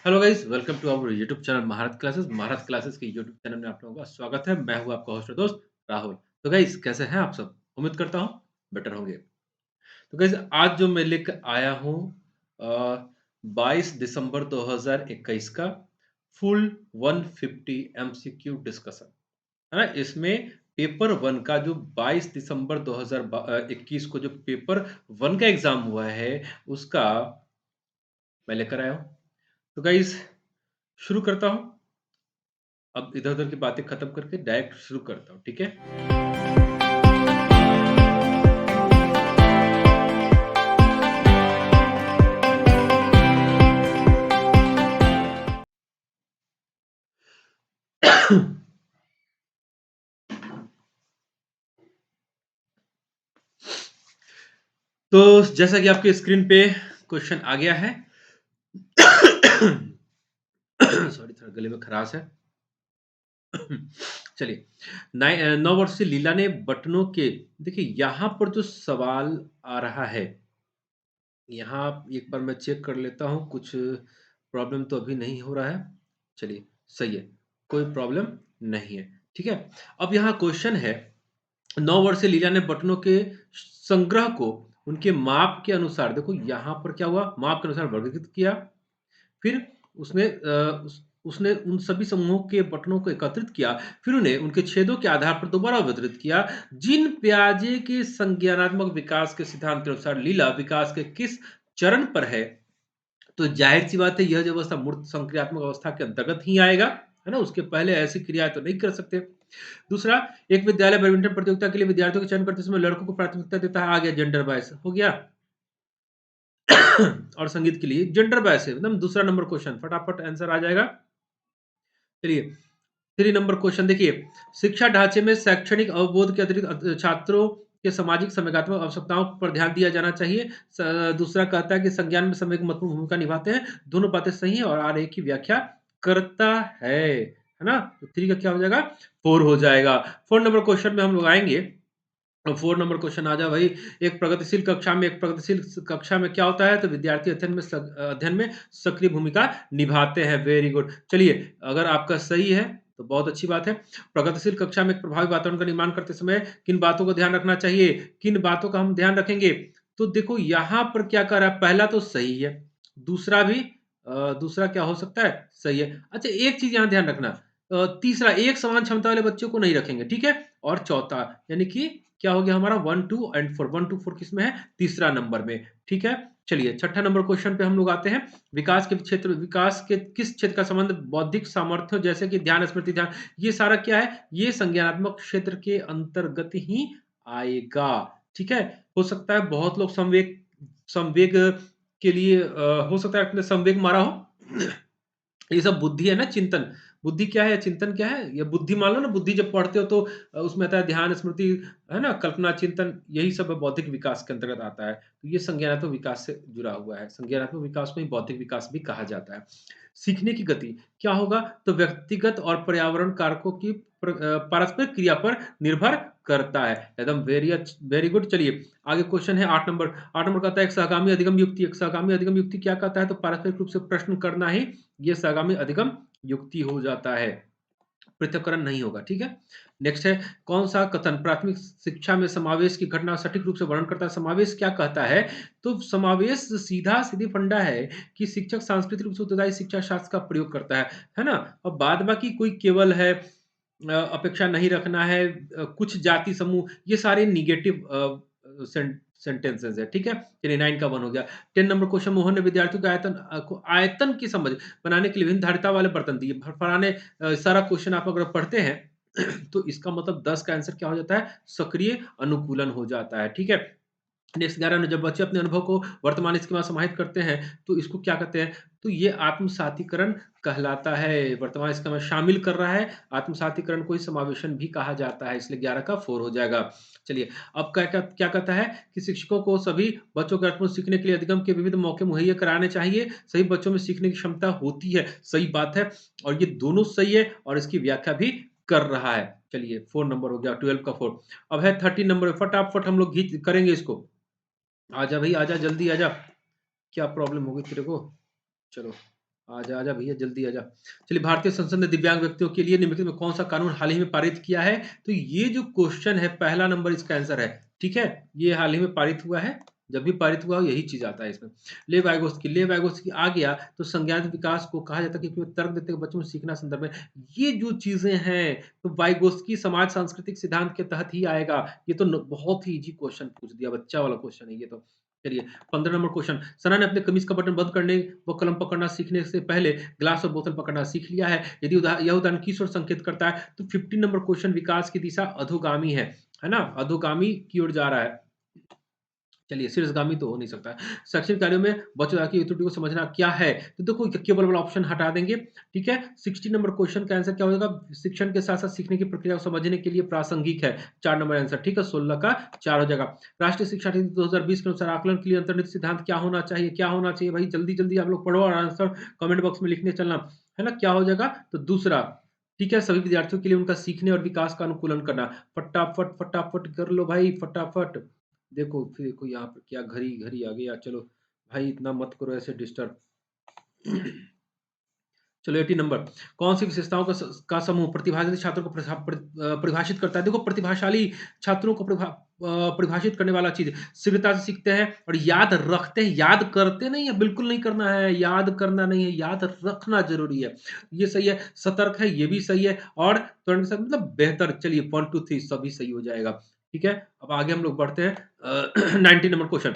Hello guys, welcome to our YouTube channel Maharat classes. Maharat classes के YouTube channel में आप लोगों का स्वागत है। मैं हूं आपका होस्ट और दोस्त राहुल। तो गाइस, कैसे हैं आप सब? उम्मीद करता हूं बेटर होंगे। तो गाइस, आज जो मैं लेकर आया हूं 22 दिसंबर 2021 का फुल 150 एमसीक्यू डिस्कशन है ना। इसमें पेपर वन का जो 22 दिसंबर 2021 को जो पेपर वन का एग्जाम हुआ है, उसका मैं लेकर आया हूं। तो गाइस, शुरू करता हूं। अब इधर-उधर की बातें खत्म करके डायरेक्ट शुरू करता हूँ, ठीक है? तो जैसा कि आपके स्क्रीन पे क्वेश्चन आ गया है। सॉरी, थोड़ा गले में खराश है। चलिए, 9 वर्षीय लीला ने बटनों के देखिए यहाँ पर जो सवाल आ रहा है, यहाँ एक बार मैं चेक कर लेता हूँ, कुछ प्रॉब्लम तो अभी नहीं हो रहा है। चलिए, सही है, कोई प्रॉब्लम नहीं है, ठीक है? अब यहाँ क्वेश्चन है, 9 वर्षीय लीला ने बटनों के संग्रह को उनके माप के अनुसार, देखो यहाँ पर क्या हुआ, माप के अनुसार वर्गीकृत किया। फिर उसने उन सभी समूहों के बटनों को एकत्रित किया, फिर उन्हें उनके छेदों के आधार पर दोबारा वितरित किया। जिन प्याजे के संज्ञानात्मक विकास के सिद्धांत के अनुसार लीला विकास के किस चरण पर है, तो जाहिर सी बात है, यह जो अवस्था मूर्त संक्रियात्मक अवस्था के अंतर्गत ही आएगा, है ना। उसके पहले ऐसी क्रियाएं तो नहीं कर सकते। दूसरा, एक विद्यालय बैडमिंटन प्रतियोगिता के लिए विद्यार्थियों का चयन करते समय लड़कों को प्राथमिकता देता है, आ गया जेंडर बायस हो गया। और संगीत के लिए जेंडर बायस है, एकदम दूसरा नंबर क्वेश्चन, फटाफट आंसर आ जाएगा। चलिए, 3 नंबर क्वेश्चन देखिए, शिक्षा ढांचे में शैक्षणिक अवबोध के अतिरिक्त छात्रों के सामाजिक संवेगात्मक आवश्यकताओं पर ध्यान दिया जाना चाहिए। दूसरा कहता है कि संज्ञान में समय की महत्वपूर्ण भूमिका निभाते हैं। दोनों बातें सही है और आर ए की व्याख्या करता है ना। तो 3 का क्या हो जाएगा? 4 हो जाएगा। 4 नंबर क्वेश्चन में हम लोग आएंगे। 4 नंबर क्वेश्चन आ जाओ भाई। एक प्रगतिशील कक्षा में क्या होता है? तो विद्यार्थी अध्ययन में सक्रिय भूमिका निभाते हैं। Very good. चलिए, अगर आपका सही है तो बहुत अच्छी बात है। प्रगतिशील कक्षा में एक प्रभावी वातावरण का निर्माण करते समय किन बातों का ध्यान रखना चाहिए? किन बातों का हम ध्यान रखेंगे? तो देखो यहाँ पर क्या कर रहा है, पहला तो सही है, दूसरा भी दूसरा क्या हो सकता है? सही है। अच्छा, एक चीज़ यहाँ ध्यान रखना, तीसरा, एक समान क्षमता वाले बच्चों को नहीं रखेंगे, ठीक है? और चौथा, यानी कि क्या हो गया हमारा 1, 2 एंड 4, 1, 2, 4 किसमें है? तीसरा नंबर में, ठीक है? चलिए, छठा नंबर क्वेश्चन पे हम लोग आते हैं। विकास के किस क्षेत्र का संबंध बौद्धिक सामर्थ्य जैसे कि ध्यान, स्मृति, ध्यान, ये सारा क्या है? ये संज्ञानात्मक क्षेत्र के अंतर्गत ही आएगा, ठीक है? हो सकता है बहुत लोग संवेग के लिए हो सकता है आपने संवेग मारा हो। ये सब बुद्धि है ना, चिंतन। बुद्धि क्या है, चिंतन क्या है? ये बुद्धि मान लो ना, बुद्धि जब पढ़ते हो तो उसमें आता है ध्यान, स्मृति, है ना, कल्पना, चिंतन, यही सब बौद्धिक विकास के अंतर्गत आता है। तो ये संज्ञानात्मक विकास से जुड़ा हुआ है। संज्ञानात्मक विकास को ही बौद्धिक विकास भी कहा जाता है। सीखने की गति क्या होगा? तो व्यक्तिगत और पर्यावरण कारकों की पारस्परिक क्रिया पर निर्भर करता है। एकदम वेरी गुड। चलिए, आगे क्वेश्चन है 8 नंबर। 8 नंबर कहता है, एक सहगामी अधिगम युक्ति। एक सहगामी अधिगम युक्ति क्या कहता है? तो पारस्परिक रूप से प्रश्न करना ही ये सहगामी अधिगम युक्ति हो जाता है। पृथक्करण नहीं होगा, ठीक है? नेक्स्ट है, कौन सा कथन प्राथमिक शिक्षा में समावेश की घटना सटीक रूप से वर्णन करता है? समावेश क्या कहता है? तो समावेश सीधा सीधी फंडा है कि शिक्षक सांस्कृतिक रूप से उत्तरदायी शिक्षा शास्त्र का प्रयोग करता है ना। और बाद बाकी कोई केवल है, अपेक्षा नहीं रखना है, कुछ जाति समूह, ये सारे निगेटिव सेंटेंसेस है, ठीक है? चलिए, 9 का 1 हो गया। 10 नंबर क्वेश्चन, मोहन ने विद्यार्थियों को आयतन की समझ बनाने के लिए विभिन्न धारिता वाले बर्तन दिए। फलाने सारा क्वेश्चन आप अगर पढ़ते हैं तो इसका मतलब 10 का आंसर क्या हो जाता है? सक्रिय अनुकूलन हो जाता है, ठीक है? नेक्स्ट 11 में, जब बच्चे अपने अनुभव को वर्तमान स्थिति में समाहित करते हैं तो इसको क्या कहते हैं? तो ये आत्मसातीकरण कहलाता है। वर्तमान स्थिति में शामिल कर रहा है, आत्मसातीकरण को ही समावेशन भी कहा जाता है, इसलिए 11 का 4 हो जाएगा। चलिए, अब क्या कहता है कि शिक्षकों को सभी बच्चों के अर्थपूर्ण सीखने के लिए अधिगम के विविध मौके मुहैया कराने चाहिए। सभी बच्चों में सीखने की क्षमता होती है, सही बात है, और ये दोनों सही है और इसकी व्याख्या भी कर रहा है। चलिए, 4 नंबर हो गया, 12 का 4। अब है 13 नंबर, फटाफट हम लोग घीच करेंगे इसको। आजा भाई, आजा, जल्दी आजा। क्या प्रॉब्लम हो गई तेरे को? चलो, आजा, आजा भैया जल्दी आजा। चलिए भारतीय संसद ने दिव्यांग व्यक्तियों के लिए निम्नलिखित में कौन-सा कानून हाल ही में पारित किया है? तो ये जो क्वेश्चन है पहला नंबर इसका आंसर है, ठीक है? ये हाल ही में पारित हुआ है, जब भी पारित हुआ हो यही चीज़ आता है इसमें। लेव वाइगोत्स्की आ गया तो संज्ञान विकास को कहा जाता है क्योंकि वो तर्क देते हुए बच्चों में सीखना संदर्भ में। ये जो चीज़ें हैं, तो वाइगोत्स्की समाज सांस्कृतिक सिद्धांत के तहत ही आएगा। ये तो न बहुत ही ईज़ी क्वेश्चन पूछ दिया, बच्चा वाला क्वेश्चन है ये तो। चलिए 15 नंबर क्वेश्चन, सना ने अपने कमीज का बटन बंद करने व कलम पकड़ना सीखने से पहले ग्लास और बोतल पकड़ना सीख लिया है। यदि यह उदाहरण किस ओर संकेत करता है? तो 15 नंबर क्वेश्चन, विकास की दिशा अधोगामी है ना? अधोगामी की ओर जा रहा है। चलिए शीर्षगामी तो हो नहीं सकता है। शैक्षणिक कार्यों में बच्चों की त्रुटि को समझना क्या है? तो देखो केवल वाला ऑप्शन हटा देंगे, ठीक है? 16 नंबर क्वेश्चन का आंसर क्या हो जाएगा? शिक्षण के साथ-साथ सीखने की प्रक्रिया को समझने के लिए प्रासंगिक है। 4 नंबर आंसर, ठीक है? 16 का 4 हो जाएगा। राष्ट्रीय शिक्षा नीति 2020 के अनुसार आकलन के लिए अंतर्निहित सिद्धांत क्या होना चाहिए? क्या होना चाहिए भाई? जल्दी-जल्दी आप लोग पढ़ो और आंसर कमेंट बॉक्स में लिखने चलना, है ना? क्या हो जाएगा? तो दूसरा, ठीक है? सभी विद्यार्थियों के लिए उनका सीखने और विकास का अनुकूलन करना। फटाफट, फटाफट कर लो भाई, फटाफट। देखो, फिर देखो यहाँ पे क्या घड़ी-घड़ी आ गया। चलो भाई इतना मत करो ऐसे डिस्टर्ब। चलो 80 नंबर, कौन-सी विशेषताओं का समूह प्रतिभाशाली छात्रों को परिभाषित करता है? देखो प्रतिभाशाली छात्रों को परिभाषित करने वाला चीज़ शीघ्रता से सीखते हैं और याद रखते हैं, याद करते नहीं है, बिल्कुल नहीं करना है, याद करना नहीं है, याद रखना ज़रूरी है। ये सही है, सतर्क है, ये भी सही है और तुरंत के साथ मतलब बेहतर। चलिए 1 2 3 सभी सही हो जाएगा, ठीक है? अब आगे हम लोग बढ़ते हैं 90 नंबर क्वेश्चन,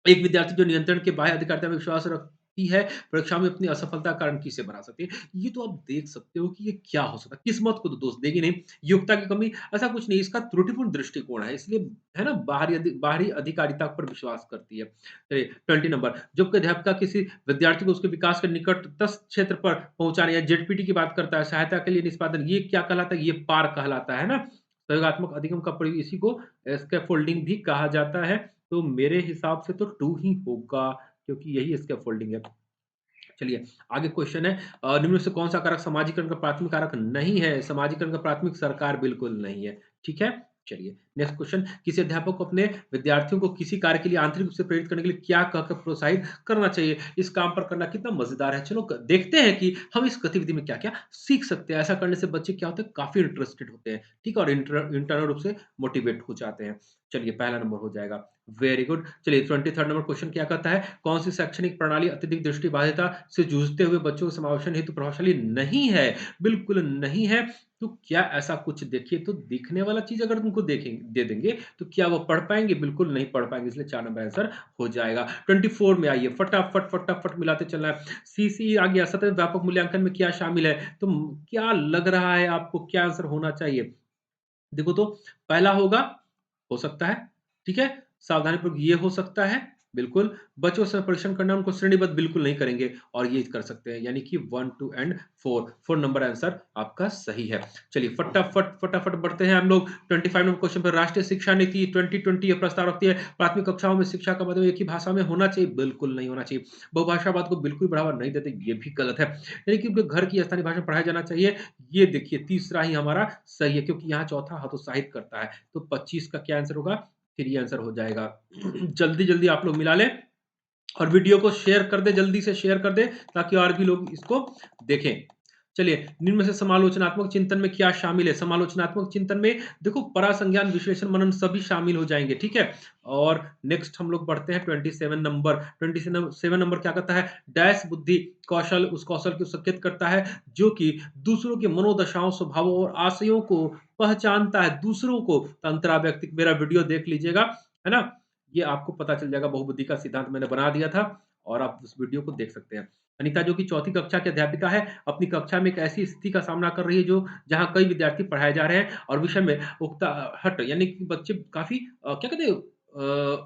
एक विद्यार्थी जो नियंत्रण के बाह्य अधिकारिता में विश्वास रखती है, परीक्षा में अपनी असफलता का कारण किसे बना सकती है? ये तो आप देख सकते हो कि ये क्या हो सकता है? किस्मत को तो दोष देगी नहीं, योग्यता की कमी ऐसा कुछ नहीं, इसका त्रुटिपूर्ण दृष्टिकोण है, इसलिए है ना बाहरी अधिकारिता पर विश्वास करती है। चलिए 20 नंबर, जब कोई अध्यापिका किसी विद्यार्थी को उसके विकास के निकटतम क्षेत्र पर पहुँचाने या जेडपीटी की बात करता है, सहायता के लिए निष्पादन, ये क्या कहलाता है? ये पार कहलाता है ना? सहयोगात्मक अधिगम का प्रयोग इसी को स्कैफोल्डिंग भी कहा जाता है। तो मेरे हिसाब से तो 2 ही होगा क्योंकि यही स्कैफोल्डिंग है। चलिए आगे क्वेश्चन है, निम्न में से कौन-सा कारक समाजीकरण का प्राथमिक कारक नहीं है? समाजीकरण का प्राथमिक सरकार बिल्कुल नहीं है। ठीक है? चलिए नेक्स्ट क्वेश्चन, किसी अध्यापक को अपने विद्यार्थियों को किसी कार्य के लिए आंतरिक रूप से प्रेरित करने के लिए क्या कहकर प्रोत्साहित करना चाहिए? इस काम पर करना कितना मज़ेदार है। चलो क देखते हैं कि हम इस गतिविधि में क्या-क्या सीख सकते हैं। ऐसा करने से बच्चे क्या होते हैं, काफ़ी इंटरेस्टेड होते हैं। ठीक है? और इंटरनल रूप से मोटिवेट हो जाते हैं। चलिए पहला नंबर हो जाएगा। Very good. चलिए 23rd नंबर क्वेश्चन क्या कहता है? कौन सी शैक्षणिक प्रणाली अत्यधिक दृष्टिबाधिता से जूझते हुए बच्चों के समावेशन हेतु प्रभावशाली नहीं है? बिल्कुल नहीं है। तो क्या ऐसा कुछ देखिए, तो दिखने वाला चीज़ अगर उनको दे देंगे, तो क्या वो पढ़ पाएँगे? बिल्कुल नहीं पढ़ पाएँगे, इसलिए 4 नंबर आंसर हो जाएगा। 24 में आइए, फटाफट, फटाफट मिलाते चलना है। सीसी आ गया, सतत व्यापक मूल्यांकन में क्या शामिल है? तो क्या लग रहा है आपको, क्या आंसर होना चाहिए? देखो तो पहला होगा, हो सकता है, ठीक है? सावधानीपूर्वक ये हो सकता है, बिल्कुल। बच्चों से परीक्षण करना, उनको श्रेणीबद्ध बिल्कुल नहीं करेंगे और ये कर सकते हैं, यानी कि 1, 2 एंड 4, 4 नंबर आंसर आपका सही है। चलिए फटाफट बढ़ते हैं हम लोग 25 नंबर क्वेश्चन पर। राष्ट्रीय शिक्षा नीति 2020 ये प्रस्ताव रखती है, प्राथमिक कक्षाओं में शिक्षा का माध्यम एक ही भाषा में होना चाहिए, बिल्कुल नहीं होना चाहिए। बहुभाषावाद को बिल्कुल बढ़ावा नहीं देते, ये भी गलत है। यानी कि उनके घर की स्थानीय भाषा में पढ़ाया जाना चाहिए, ये देखिए तीसरा ही हमारा सही है क्योंकि यहाँ चौथा हतोत्साहित करता है। तो 25 का क्या आंसर होगा? 3 आंसर हो जाएगा। जल्दी-जल्दी आप लोग मिला लें और वीडियो को शेयर कर दें, जल्दी से शेयर कर दें ताकि और भी लोग इसको देखें। चलिए, निम्न में से समालोचनात्मक चिंतन में क्या शामिल है? समालोचनात्मक चिंतन में देखो परासंज्ञान, विश्लेषण, मनन सभी शामिल हो जाएँगे, ठीक है? और नेक्स्ट हम लोग बढ़ते हैं 27 नंबर। 27 नंबर क्या कहता है? डैश बुद्धि कौशल, उस कौशल को संकेत करता है जो कि दूसरों के मनोदशाओं, स्वभावों और आशयों को पहचानता है। दूसरों को अंतराव्यक्तिक, मेरा वीडियो देख लीजिएगा, है ना? ये आपको पता चल जाएगा, बहुबुद्धि का सिद्धांत मैंने बना दिया था और आप उस वीडियो को देख सकते हैं। अनीता जो कि चौथी कक्षा की अध्यापिका है, अपनी कक्षा में एक ऐसी स्थिति का सामना कर रही है जो जहाँ कई विद्यार्थी पढ़ाए जा रहे हैं और विषय में उकताहट, यानी कि बच्चे काफ़ी क्या कहते हैं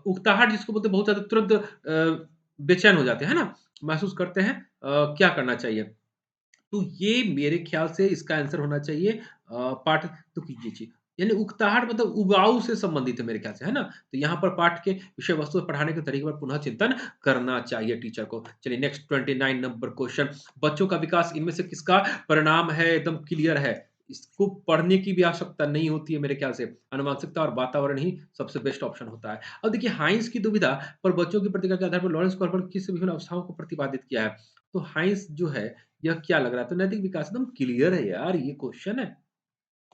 उकताहट जिसको बोलते हैं, बहुत ज़्यादा तुरंत बेचैन हो जाते हैं, है ना? महसूस करते हैं, क्या करना चाहिए? तो ये मेरे ख्याल से इसका आंसर होना चाहिए पाठ, तो कीजिए, यानी उकताहट मतलब उबाऊ से संबंधित है मेरे ख्याल से, है ना? तो यहाँ पर पाठ के विषय वस्तु और पढ़ाने के तरीके पर पुनः चिंतन करना चाहिए टीचर को। चलिए नेक्स्ट 29 नंबर क्वेश्चन, बच्चों का विकास इनमें से किसका परिणाम है? एकदम क्लियर है। इसको पढ़ने की भी आवश्यकता नहीं होती है मेरे ख्याल से। आनुवंशिकता और वातावरण ही सबसे बेस्ट ऑप्शन होता है। अब देखिए हाइंस की दुविधा पर बच्चों की प्रतिक्रिया के आधार पर लॉरेंस कॉर्बट किस विभिन्न अवस्थाओं को प्रतिपादित किया है? तो हाइंस जो है यह क्या लग रहा है? तो नैतिक विकास एकदम क्लियर है यार, ये क्वेश्चन है।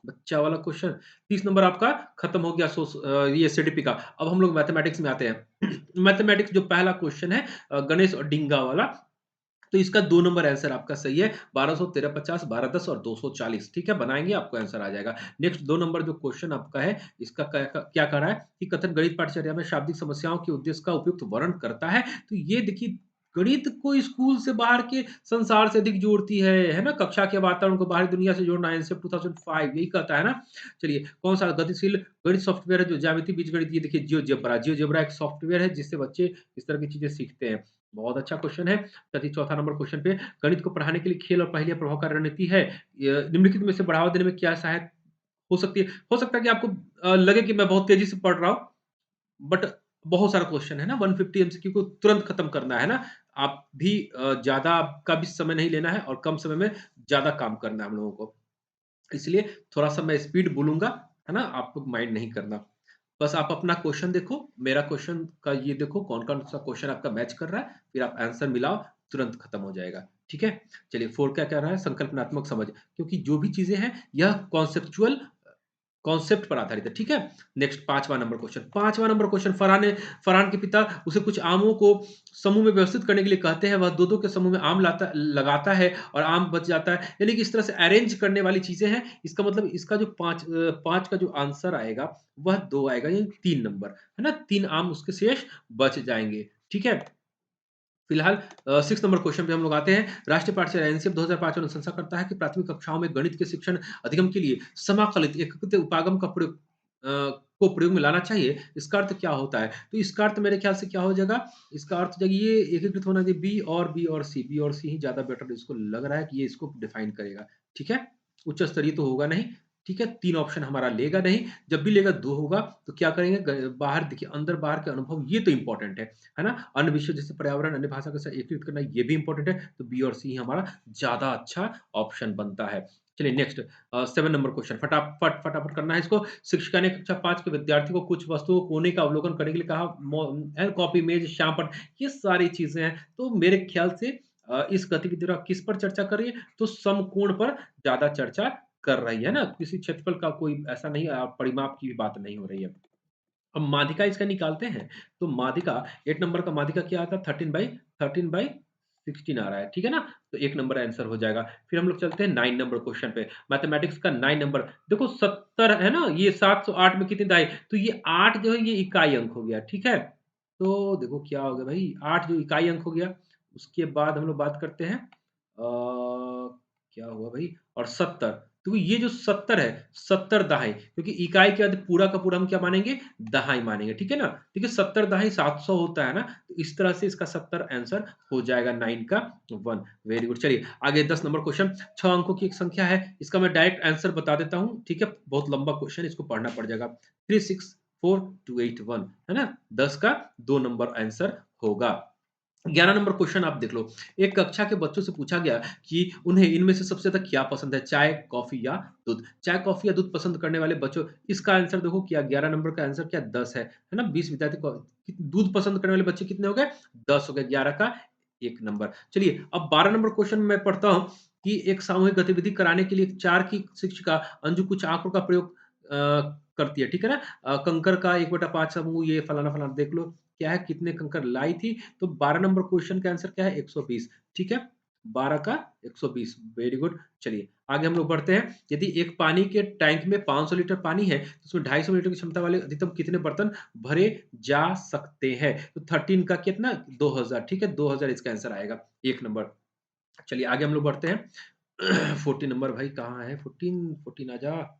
बच्चा वाला क्वेश्चन। 30 नंबर आपका खत्म हो गया ये एसडीपी का। अब हम लोग मैथमेटिक्स में आते हैं। मैथमेटिक्स जो पहला क्वेश्चन है गणेश और डिंगा वाला, तो इसका 2 नंबर आंसर आपका सही है। 1200, 1350, 1210 और 240 ठीक है, बनाएँगे आपको आंसर आ जाएगा। नेक्स्ट 2 नंबर जो क्वेश्चन आपका है, इसका क्या कह रहा है कि कथन गणित पाठचर्या में शाब्दिक समस्याओं के उद्देश्य का उपयुक्त वर्णन करता है। तो ये देखिए गणित को स्कूल से बाहर के संसार से अधिक जोड़ती है ना? कक्षा के वातावरण को बाहरी दुनिया से जोड़ना एनसीईआरटी 2005 यही कहता है ना? चलिए कौन-सा गतिशील गणित सॉफ्टवेयर है जो ज्यामिति, बीजगणित ये देखिए जियोजेब्रा। जियोजेब्रा एक सॉफ्टवेयर है जिससे बच्चे इस तरह की चीज़ें सीखते हैं। बहुत अच्छा क्वेश्चन है। साथ ही चौथा नंबर क्वेश्चन पे गणित को पढ़ाने के लिए खेल और पहेलियाँ प्रभावकारी रणनीति है। निम्नलिखित में से बढ़ावा देने में क्या सहायक हो सकती है? हो सकता है कि आपको लगे कि मैं बहुत तेज़ी से पढ़ रहा हूँ, बट बहुत सारा क्वेश्चन है ना 150 एमसीक्यू को तुरंत खत्म करना है ना। आप भी ज़्यादा आपका भी समय नहीं लेना है और कम समय में ज़्यादा काम करना है हम लोगों को। इसलिए थोड़ा-सा मैं स्पीड बोलूँगा, है ना? आपको माइंड नहीं करना। बस आप अपना क्वेश्चन देखो, मेरा क्वेश्चन का ये देखो कौन-कौन सा क्वेश्चन आपका मैच कर रहा है, फिर आप आंसर मिलाओ, तुरंत खत्म हो जाएगा। ठीक है? चलिए 4 क्या कह रहा है? संकल्पनात्मक समझ, क्योंकि जो भी चीज़ें हैं, यह कॉन्सेप्ट पर आधारित है, ठीक है? नेक्स्ट 5वाँ नंबर क्वेश्चन। 5वाँ नंबर क्वेश्चन फरहान के पिता उसे कुछ आमों को समूह में व्यवस्थित करने के लिए कहते हैं, वह 2-2 के समूह में आम लगाता है और आम बच जाता है। यानी कि इस तरह से अरेंज करने वाली चीज़ें हैं, इसका मतलब इसका जो 5 का जो आंसर आएगा, वह 2 आएगा यानी 3 नंबर, है ना? 3 आम उसके शेष बच जाएँगे, ठीक है? फिलहाल 6 नंबर क्वेश्चन पे हम लोग आते हैं। राष्ट्रीय पाठशाला एनसीएफ 2005 अनुशंसा करता है कि प्राथमिक कक्षाओं में गणित के शिक्षण अधिगम के लिए समाकलित एकीकृत उपागम का को प्रयोग में लाना चाहिए। इसका अर्थ क्या होता है? तो इसका अर्थ मेरे ख्याल से क्या हो जाएगा? इसका अर्थ जब ये एकीकृत होना चाहिए बी और सी ही ज़्यादा बेटर इसको लग रहा है कि ये इसको डिफाइन करेगा। ठीक है? उच्च स्तरीय तो होगा नहीं। ठीक है? 3 ऑप्शन हमारा लेगा नहीं। जब भी लेगा 2 होगा तो क्या करेंगे बाहर देखिए अंदर-बाहर के अनुभव ये तो इम्पोर्टेंट है ना? अन्य विषय जैसे पर्यावरण, अन्य भाषा के साथ एकीकृत करना ये भी इम्पोर्टेंट है, तो बी और सी हमारा ज़्यादा अच्छा ऑप्शन बनता है। चलिए नेक्स्ट 7 नंबर क्वेश्चन फटाफट करना है इसको। शिक्षिका ने कक्षा 5 के विद्यार्थी को कुछ वस्तुओं कोने का अवलोकन करने के लिए कहा। कॉपी, मेज, श्यामपट्ट ये सारी चीज़ें हैं। तो मेरे ख्याल से इस गतिविधि द्वारा किस पर चर्चा कर रही है? तो समकोण पर ज़्यादा चर्चा कर रही है ना? किसी क्षेत्रफल का कोई ऐसा नहीं परिमाप की भी बात नहीं हो रही है। अब माध्यिका इसका निकालते हैं, तो माध्यिका 8 नंबर का माध्यिका क्या आता है 13/16 आ रहा है, ठीक है ना? तो 1 नंबर आंसर हो जाएगा। फिर हम लोग चलते हैं 9 नंबर क्वेश्चन पे, मैथमेटिक्स का 9 नंबर देखो 70 है ना? ये 708 में कितनी दाएँ? तो ये 8 जो है ये इकाई अंक हो गया, ठीक है? तो देखो क्या हो गया भाई 8 जो इकाई अंक हो गया, उसके बाद हम लोग बात करते हैं क्या हुआ भाई और 70 तो ये जो 70 है, 70 दहाई क्योंकि इकाई के बाद पूरा का पूरा हम क्या मानेंगे? दहाई मानेंगे, ठीक है ना? देखिए 70 दहाई 700 होता है ना? तो इस तरह से इसका 70 आंसर हो जाएगा 9 का 1 वेरी गुड। चलिए आगे 10 नंबर क्वेश्चन 6 अंकों की एक संख्या है, इसका मैं डायरेक्ट आंसर बता देता हूँ, ठीक है? बहुत लंबा क्वेश्चन है, इसको पढ़ना पड़ जाएगा। 364281 है ना? 10 का 2 नंबर आंसर होगा। 11 नंबर क्वेश्चन आप देख लो। एक कक्षा के बच्चों से पूछा गया कि उन्हें इनमें से सबसे ज़्यादा क्या पसंद है, चाय, कॉफ़ी या दूध? चाय, कॉफ़ी या दूध पसंद करने वाले बच्चों इसका आंसर देखो क्या 11 नंबर का आंसर क्या 10 है ना? 20 विद्यार्थी को दूध पसंद करने वाले बच्चे कितने हो गए? 10 हो गए, 11 का 1 नंबर। चलिए अब 12 नंबर क्वेश्चन मैं पढ़ता हूँ कि एक सामूहिक गतिविधि कराने के लिए 4 की शिक्षिका अंजू कुछ आँकड़ों का प्रयोग करती है, ठीक है ना? कंकर का 1/5 समूह ये फलाना-फलाना देख लो, क्या है कितने कंकर लाई थी तो 12 नंबर क्वेश्चन का आंसर क्या है 120 ठीक है 12 का 120 वेरी गुड चलिए आगे हम लोग बढ़ते हैं यदि एक पानी के टैंक में 500 लीटर पानी है तो उसमें 250 लीटर की क्षमता वाले अधिकतम कितने बर्तन भरे जा सकते हैं तो 13 का कितना 2000 ठीक है 2000 इसका आंसर आएगा एक नंबर चलिए आगे हम लोग बढ़ते हैं 14 नंबर भाई कहाँ है 14 आजा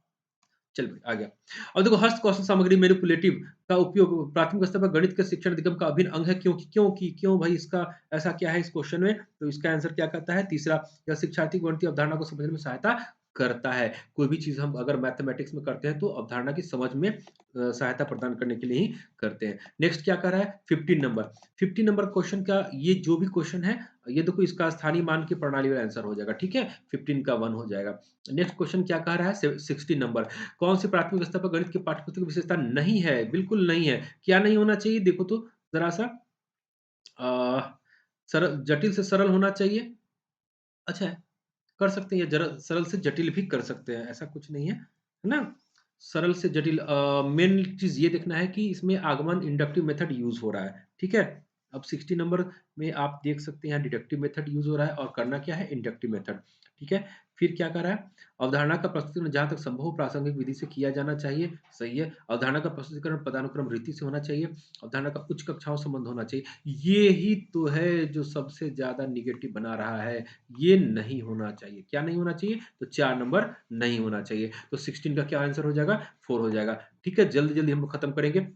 चल भाई आ गया। अब देखो हस्त कौशल सामग्री मैनिपुलेटिव का उपयोग प्राथमिक स्तर पर गणित के शिक्षण अधिगम का अभिन्न अंग है क्यों भाई इसका ऐसा क्या है इस क्वेश्चन में? तो इसका आंसर क्या कहता है? तीसरा यह शिक्षार्थी को गणितीय अवधारणा को समझने में सहायता करता है। कोई भी चीज़ हम अगर मैथमेटिक्स में करते हैं तो अवधारणा की समझ में सहायता प्रदान करने के लिए ही करते हैं। नेक्स्ट क्या कह रहा है 15 नंबर। 15 नंबर क्वेश्चन का ये जो भी क्वेश्चन है, ये देखो इसका स्थानीय मान की प्रणाली वाला आंसर हो जाएगा, ठीक है? 15 का 1 हो जाएगा। नेक्स्ट क्वेश्चन क्या कह रहा है 16 नंबर। कौन सी प्राथमिक स्तर पर गणित की पाठ्यपुस्तक की विशेषता नहीं है? बिल्कुल नहीं है। क्या नहीं होना चाहिए देखो तो ज़रा-सा अ, सरल जटिल से सरल होना चाहिए। अच्छा है, कर सकते हैं, या जरा सरल से जटिल भी कर सकते हैं, ऐसा कुछ नहीं है ना? सरल से जटिल मेन चीज़ ये देखना है कि इसमें आगमन इंडक्टिव मेथड यूज़ हो रहा है, ठीक है? अब 60 नंबर में आप देख सकते हैं यहाँ डिडक्टिव मेथड यूज़ हो रहा है और करना क्या है इंडक्टिव मेथड, ठीक है? फिर क्या कर रहा है? अवधारणा का प्रस्तुतिकरण जहाँ तक संभव हो प्रासंगिक विधि से किया जाना चाहिए, सही है। अवधारणा का प्रस्तुतिकरण पदानुक्रम रीति से होना चाहिए, अवधारणा का उच्च कक्षाओं से संबंध होना चाहिए। ये ही तो है जो सबसे ज़्यादा नेगेटिव बना रहा है। ये नहीं होना चाहिए। क्या नहीं होना चाहिए? तो 4 नंबर नहीं होना चाहिए। तो 16 का क्या आंसर हो जाएगा? 4 हो जाएगा। ठीक है, जल्दी-जल्दी हम खत्म करेंगे।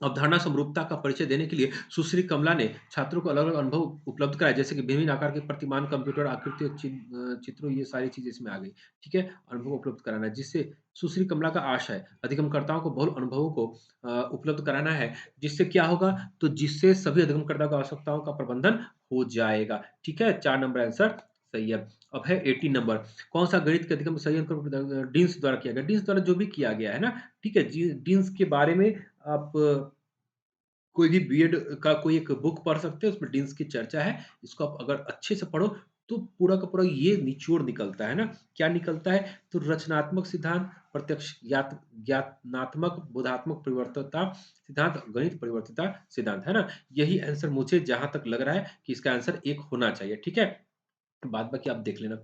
अवधारणा समरूपता का परिचय देने के लिए सुश्री कमला ने छात्रों को अलग-अलग अनुभव उपलब्ध कराए, जैसे कि विभिन्न आकार के प्रतिमान, कंप्यूटर आकृति और चित्रों, ये सारी चीज़ें इसमें आ गई। ठीक है? अनुभव उपलब्ध कराना है, जिससे सुश्री कमला का आशय अधिगमकर्ताओं को बहुल अनुभवों को उपलब्ध कराना है, जिससे क्या होगा? तो जिससे सभी अधिगमकर्ताओं की आवश्यकताओं का प्रबंधन हो जाएगा। ठीक है? 4 नंबर आंसर सही है। अब है 18 नंबर। कौन-सा गणित के अधिगम संयंत्र डीन्स द्वारा किया गया? डीन्स द्वारा जो भी किया गया है ना, ठीक है? जी, डीन्स के बारे में आप कोई भी बीएड का कोई एक बुक पढ़ सकते हो, उसमें डीन्स की चर्चा है। इसको आप अगर अच्छे से पढ़ो, तो पूरा का पूरा ये निचोड़ निकलता है ना, क्या निकलता है? तो रचनात्मक सिद्धांत, प्रत्यक्ष ज्ञानात्मक, बोधात्मक परिवर्तितता सिद्धांत, गणित परिवर्तितता सिद्धांत, है ना? यही आंसर मुझे जहाँ तक लग रहा है कि इसका आंसर 1 होना चाहिए, ठीक है? बाद बाकी आप देख लेना।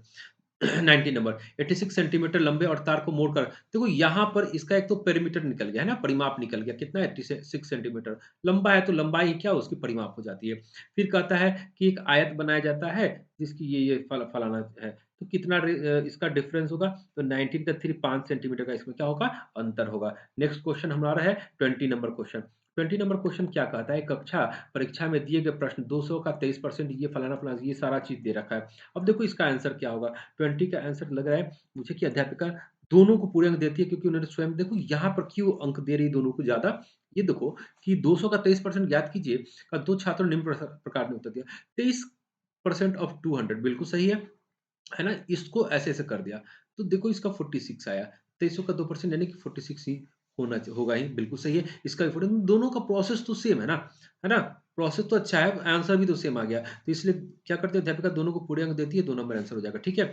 90 नंबर 86 सेंटीमीटर लंबे और तार को मोड़कर देखो यहाँ पर इसका एक तो पेरीमीटर निकल गया है ना, परिमाप निकल गया। कितना है? 86 सेंटीमीटर लंबा है, तो लंबाई क्या उसकी परिमाप हो जाती है। फिर कहता है कि एक आयत बनाया जाता है जिसकी ये फलाना है, तो कितना इसका डिफरेंस होगा? तो 19 का 3 5 सेंटीमीटर का इसमें क्या होगा? अंतर होगा। नेक्स्ट क्वेश्चन हमारा है 20 नंबर क्वेश्चन। 20 नंबर क्वेश्चन क्या कहता है? कक्षा परीक्षा में दिए गए प्रश्न 200 का 23% ये फलाना-फलाना ये सारा चीज़ दे रखा है। अब देखो इसका आंसर क्या होगा? 20 का आंसर लग रहा है मुझे कि अध्यापिका दोनों को पूरे अंक देती है, क्योंकि उन्होंने स्वयं देखो यहाँ पर क्यों अंक दे रही है दोनों को ज़्यादा? ये देखो कि 200 का 23% ज्ञात कीजिए का 2 छात्रों ने निम्न प्रकार में उत्तर दिया। 23% ऑफ 200 बिल्कुल सही है ना? इसको ऐसे-ऐसे कर दिया। तो देखो इसका 46 आया। 2300 का 2% यानी कि 46 ही होगा ही, बिल्कुल सही है। इसका भी 40 दोनों का प्रोसेस तो सेम है ना? है ना? प्रोसेस तो अच्छा है, आंसर भी तो सेम आ गया। तो इसलिए क्या करते हैं अध्यापिका दोनों को पूरे अंक देती है, 2 नंबर आंसर हो जाएगा, ठीक है?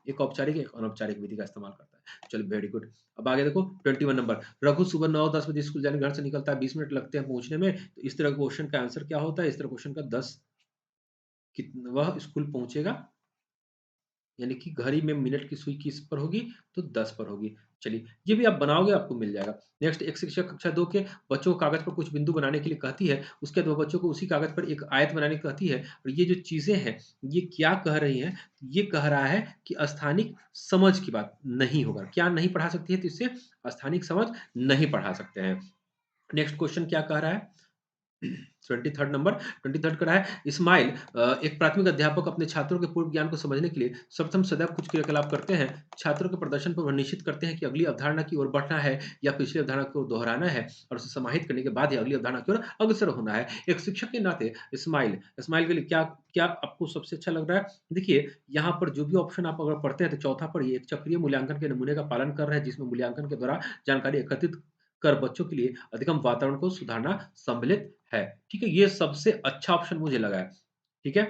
एक औपचारिक, एक अनौपचारिक विधि का इस्तेमाल करता है। चलो वेरी गुड। अब आगे देखो 21 नंबर। रघु सुबह 9-10 बजे स्कूल जाने घर से निकलता है, 20 मिनट लगते हैं पहुँचने में। तो इस तरह क्वेश्चन का आंसर क्या होता है? इस तरह क्वेश्चन का 10 वह स्कूल पहुँचेगा, यानी कि घड़ी में मिनट की सुई किस पर होगी? तो 10 पर होगी। चलिए, ये भी आप बनाओगे आपको मिल जाएगा। नेक्स्ट एक शिक्षक कक्षा 2 के बच्चों को कागज़ पर कुछ बिंदु बनाने के लिए कहती है, उसके बाद वो बच्चों को उसी कागज़ पर एक आयत बनाने को कहती है, और ये जो चीज़ें हैं, ये क्या कह रही हैं? ये कह रहा है कि स्थानिक समझ की बात नहीं होगा। क्या नहीं पढ़ा सकती है? तो इससे स्थानिक समझ नहीं पढ़ा सकते हैं। नेक्स्ट क्वेश्चन क्या कह रहा है? 23rd नंबर 23rd का है इस्माइल एक प्राथमिक अध्यापक अपने छात्रों के पूर्व ज्ञान को समझने के लिए सर्वप्रथम सदैव कुछ क्रियाकलाप करते हैं। छात्रों के प्रदर्शन पर वह निश्चित करते हैं कि अगली अवधारणा की ओर बढ़ना है या पिछली अवधारणा को दोहराना है, और उसे समाहित करने के बाद ही अगली अवधारणा की ओर अग्रसर होना है। एक शिक्षक के नाते इस्माइल इस्माइल के लिए क्या क्या आपको सबसे अच्छा लग रहा है? देखिए, यहाँ पर जो भी ऑप्शन आप अगर पढ़ते हैं तो चौथा पढ़िए, एक चक्रीय मूल्यांकन के नमूने का पालन कर रहे हैं, जिसमें मूल्यांकन के द्वारा जानकारी एकत्रित कर बच्चों के लिए अधिगम वातावरण को सुधारना सम्मिलित है। ठीक है? ये सबसे अच्छा ऑप्शन मुझे लगा है। ठीक है?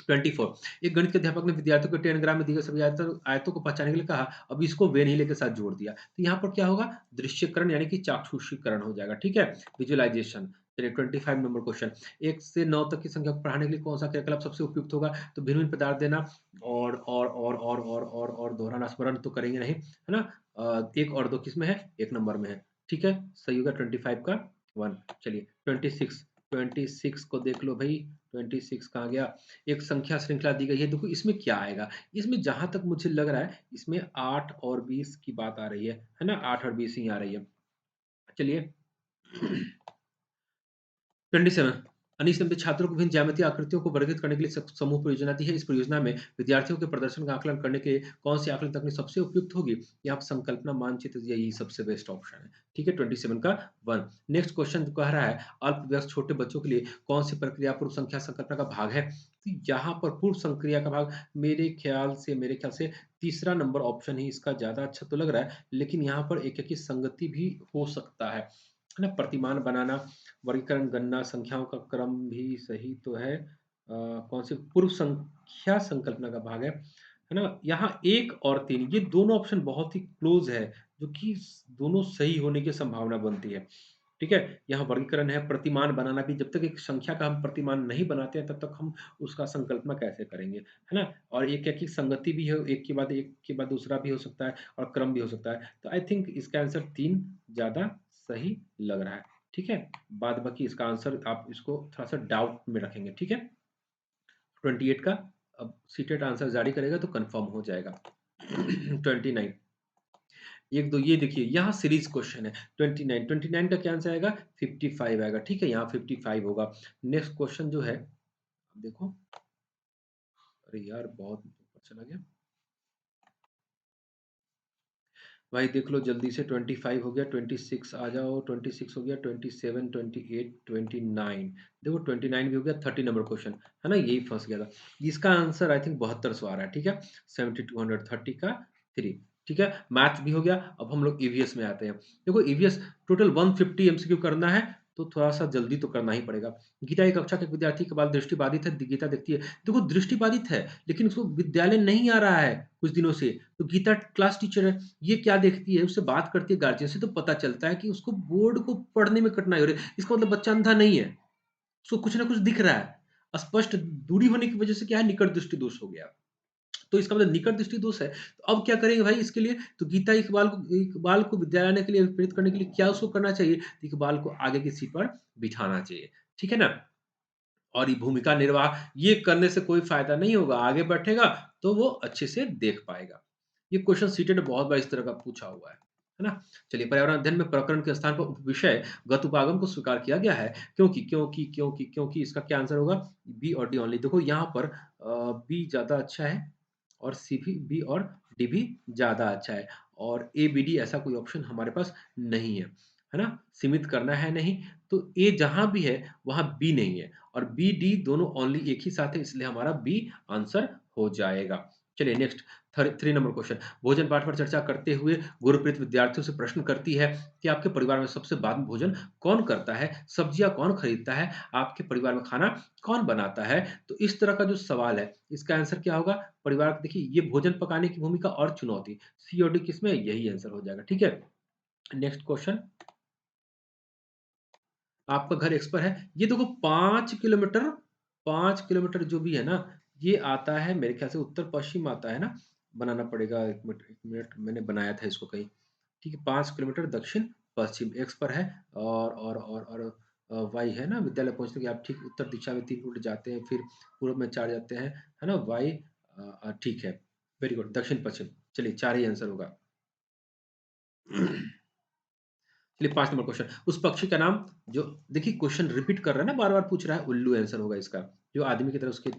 24 एक गणित के अध्यापक ने विद्यार्थियों को 10 ग्राम में दी गई सभी आयतों आयतों को पहचानने के लिए कहा। अब इसको वेनिले के साथ जोड़ दिया। तो यहाँ पर क्या होगा? दृश्यकरण यानी कि चाक्षुषीकरण हो जाएगा। ठीक है? विजुअलाइज़ेशन। चलिए 25 नंबर क्वेश्चन 1 से 9 तक की संख्या को पढ़ाने के लिए कौन-सा क्रियाकलाप सबसे उपयुक्त होगा? तो भिन्न-भिन्न पदार्थ देना और दोहराना, स्मरण तो करेंगे नहीं, है ना? 1 और 2 किसमें है? 1 नंबर में है। ठीक है? सही होगा 25 का 1। चलिए 26 को देख लो भई, 26 कहाँ गया? एक संख्या श्रृंखला दी गई है, देखो इसमें क्या आएगा? इसमें जहाँ तक मुझे लग रहा है, इसमें 8 और 20 की बात आ रही है ना? 8 और 20 ही आ रही है। चलिए 27 अनिश ने अपने छात्रों को विभिन्न ज्यामितीय आकृतियों को वर्गीकृत करने के लिए समूह परियोजना दी है। इस परियोजना में विद्यार्थियों के प्रदर्शन का आकलन करने के लिए कौन सी आकलन तकनीक सबसे उपयुक्त होगी? यहाँ पे संकल्पना मानचित्र यही सबसे बेस्ट ऑप्शन है। ठीक है, 27 का 1। नेक्स्ट क्वेश्चन कह रहा है अल्पवयस्क छोटे बच्चों के लिए कौन सी प्रक्रिया पूर्व संख्या संकल्पना का भाग है? तो यहाँ पर पूर्व संक्रिया का भाग मेरे ख्याल से तीसरा नंबर ऑप्शन ही इसका ज्यादा अच्छा तो लग रहा है, लेकिन यहाँ पर एक की संगति भी हो सकता है ना? प्रतिमान बनाना, वर्गीकरण, गणना, संख्याओं का क्रम भी सही तो है। कौन सी पूर्व संख्या संकल्पना का भाग है ना? यहाँ 1 और 3 ये दोनों ऑप्शन बहुत ही क्लोज है, जो कि दोनों सही होने की संभावना बनती है। ठीक है? यहाँ वर्गीकरण है, प्रतिमान बनाना भी, जब तक एक संख्या का हम प्रतिमान नहीं बनाते हैं, तब तक हम उसका संकल्पना कैसे करेंगे, है ना? और एक है कि संगति भी है, एक के बाद दूसरा भी हो सकता है और क्रम भी हो सकता है। तो आई थिंक इसका आंसर 3 ज़्यादा सही लग रहा है। ठीक है? बाद बाकी इसका आंसर आप इसको थोड़ा-सा डाउट में रखेंगे। ठीक है? 28 का अब सीटेट आंसर जारी करेगा तो कन्फर्म हो जाएगा। 29 1, 2 ये देखिए यहाँ सीरीज़ क्वेश्चन है। 29 का क्या आंसर आएगा? 55 आएगा। ठीक है? यहाँ 55 होगा। नेक्स्ट क्वेश्चन जो है, देखो, अरे यार बहुत ऊपर चला गया। भाई देख लो जल्दी से, 25 हो गया, 26 आ जाओ, 26 हो गया, 27, 28, 29। देखो 29 भी हो गया। 30 नंबर क्वेश्चन है ना, यही फंस गया था। इसका आंसर आई थिंक 72 सौ आ रहा है। ठीक है, 7230 का 3। ठीक है, मैथ भी हो गया। अब हम लोग ईवीएस में आते हैं। देखो ईवीएस टोटल 150 एमसीक्यू करना है, तो थोड़ा सा जल्दी तो करना ही पड़ेगा। गीता एक कक्षा के विद्यार्थी के बाद दृष्टिबाधित है। गीता देखती है, देखो दृष्टिबाधित है लेकिन उसको विद्यालय नहीं आ रहा है कुछ दिनों से। तो गीता क्लास टीचर है, ये क्या देखती है, उससे बात करती है गार्जियन से, तो पता चलता है कि उसको बोर्ड को पढ़ने में कठिनाई हो रही है। इसका मतलब बच्चा अंधा नहीं है, उसको कुछ ना कुछ दिख रहा है। स्पष्ट दूरी होने की वजह से क्या है, निकट दृष्टि दोष हो गया। तो इसका मतलब निकट दृष्टि दोष है। तो अब क्या करेंगे भाई इसके लिए? तो गीता इकबाल को विद्यालय आने के लिए प्रेरित करने के लिए क्या उसको करना चाहिए? तो इकबाल को आगे की सीट पर बिठाना चाहिए। ठीक है ना? और ये भूमिका निर्वाह ये करने से कोई फ़ायदा नहीं होगा, आगे बैठेगा तो वो अच्छे से देख पाएगा। ये क्वेश्चन सीटेट में बहुत बार इस तरह का पूछा हुआ है ना? चलिए, पर्यावरण अध्ययन में प्रकरण के स्थान पर उपविषय गत उपागम को स्वीकार किया गया है, क्योंकि इसका क्या आंसर होगा? बी और डी ओनली। देखो यहाँ पर बी ज़्यादा अच्छा है और सी भी, बी और डी भी ज़्यादा अच्छा है, और ए, बी, डी ऐसा कोई ऑप्शन हमारे पास नहीं है ना? सीमित करना है नहीं, तो ए जहाँ भी है वहाँ बी नहीं है, और बी, डी दोनों ओनली एक ही साथ है, इसलिए हमारा बी आंसर हो जाएगा। चलिए नेक्स्ट, 3 नंबर क्वेश्चन। भोजन पाठ पर चर्चा करते हुए गुरप्रीत विद्यार्थियों से प्रश्न करती है कि आपके परिवार में सबसे बाद में भोजन कौन करता है? सब्जियाँ कौन खरीदता है? आपके परिवार में खाना कौन बनाता है? तो इस तरह का जो सवाल है, इसका आंसर क्या होगा? परिवार देखिए, ये भोजन पकाने की भूमिका और चुनौती, सी और डी किसमें? यही आंसर हो जाएगा। ठीक है? नेक्स्ट क्वेश्चन, आपका घर एक्स पर है। ये देखो 5 किलोमीटर जो भी है ना, ये आता है मेरे ख्याल से उत्तर-पश्चिम आता है ना? बनाना पड़ेगा, 1 मिनट मैंने बनाया था इसको कहीं। ठीक है, 5 किलोमीटर दक्षिण-पश्चिम एक्स पर है, और वाई है ना? विद्यालय पहुँचने के आप ठीक उत्तर दिशा में 3 किलोमीटर जाते हैं, फिर पूर्व में 4 जाते हैं, है ना? वाई ठीक है, वेरी गुड, दक्षिण-पश्चिम। चलिए 4 ही आंसर होगा। चलिए 5 नंबर क्वेश्चन, उस पक्षी का नाम जो, देखिए क्वेश्चन रिपीट कर रहा है ना, बार-बार पूछ रहा है, उल्लू आंसर होगा इसका। जो आदमी की तरह उसके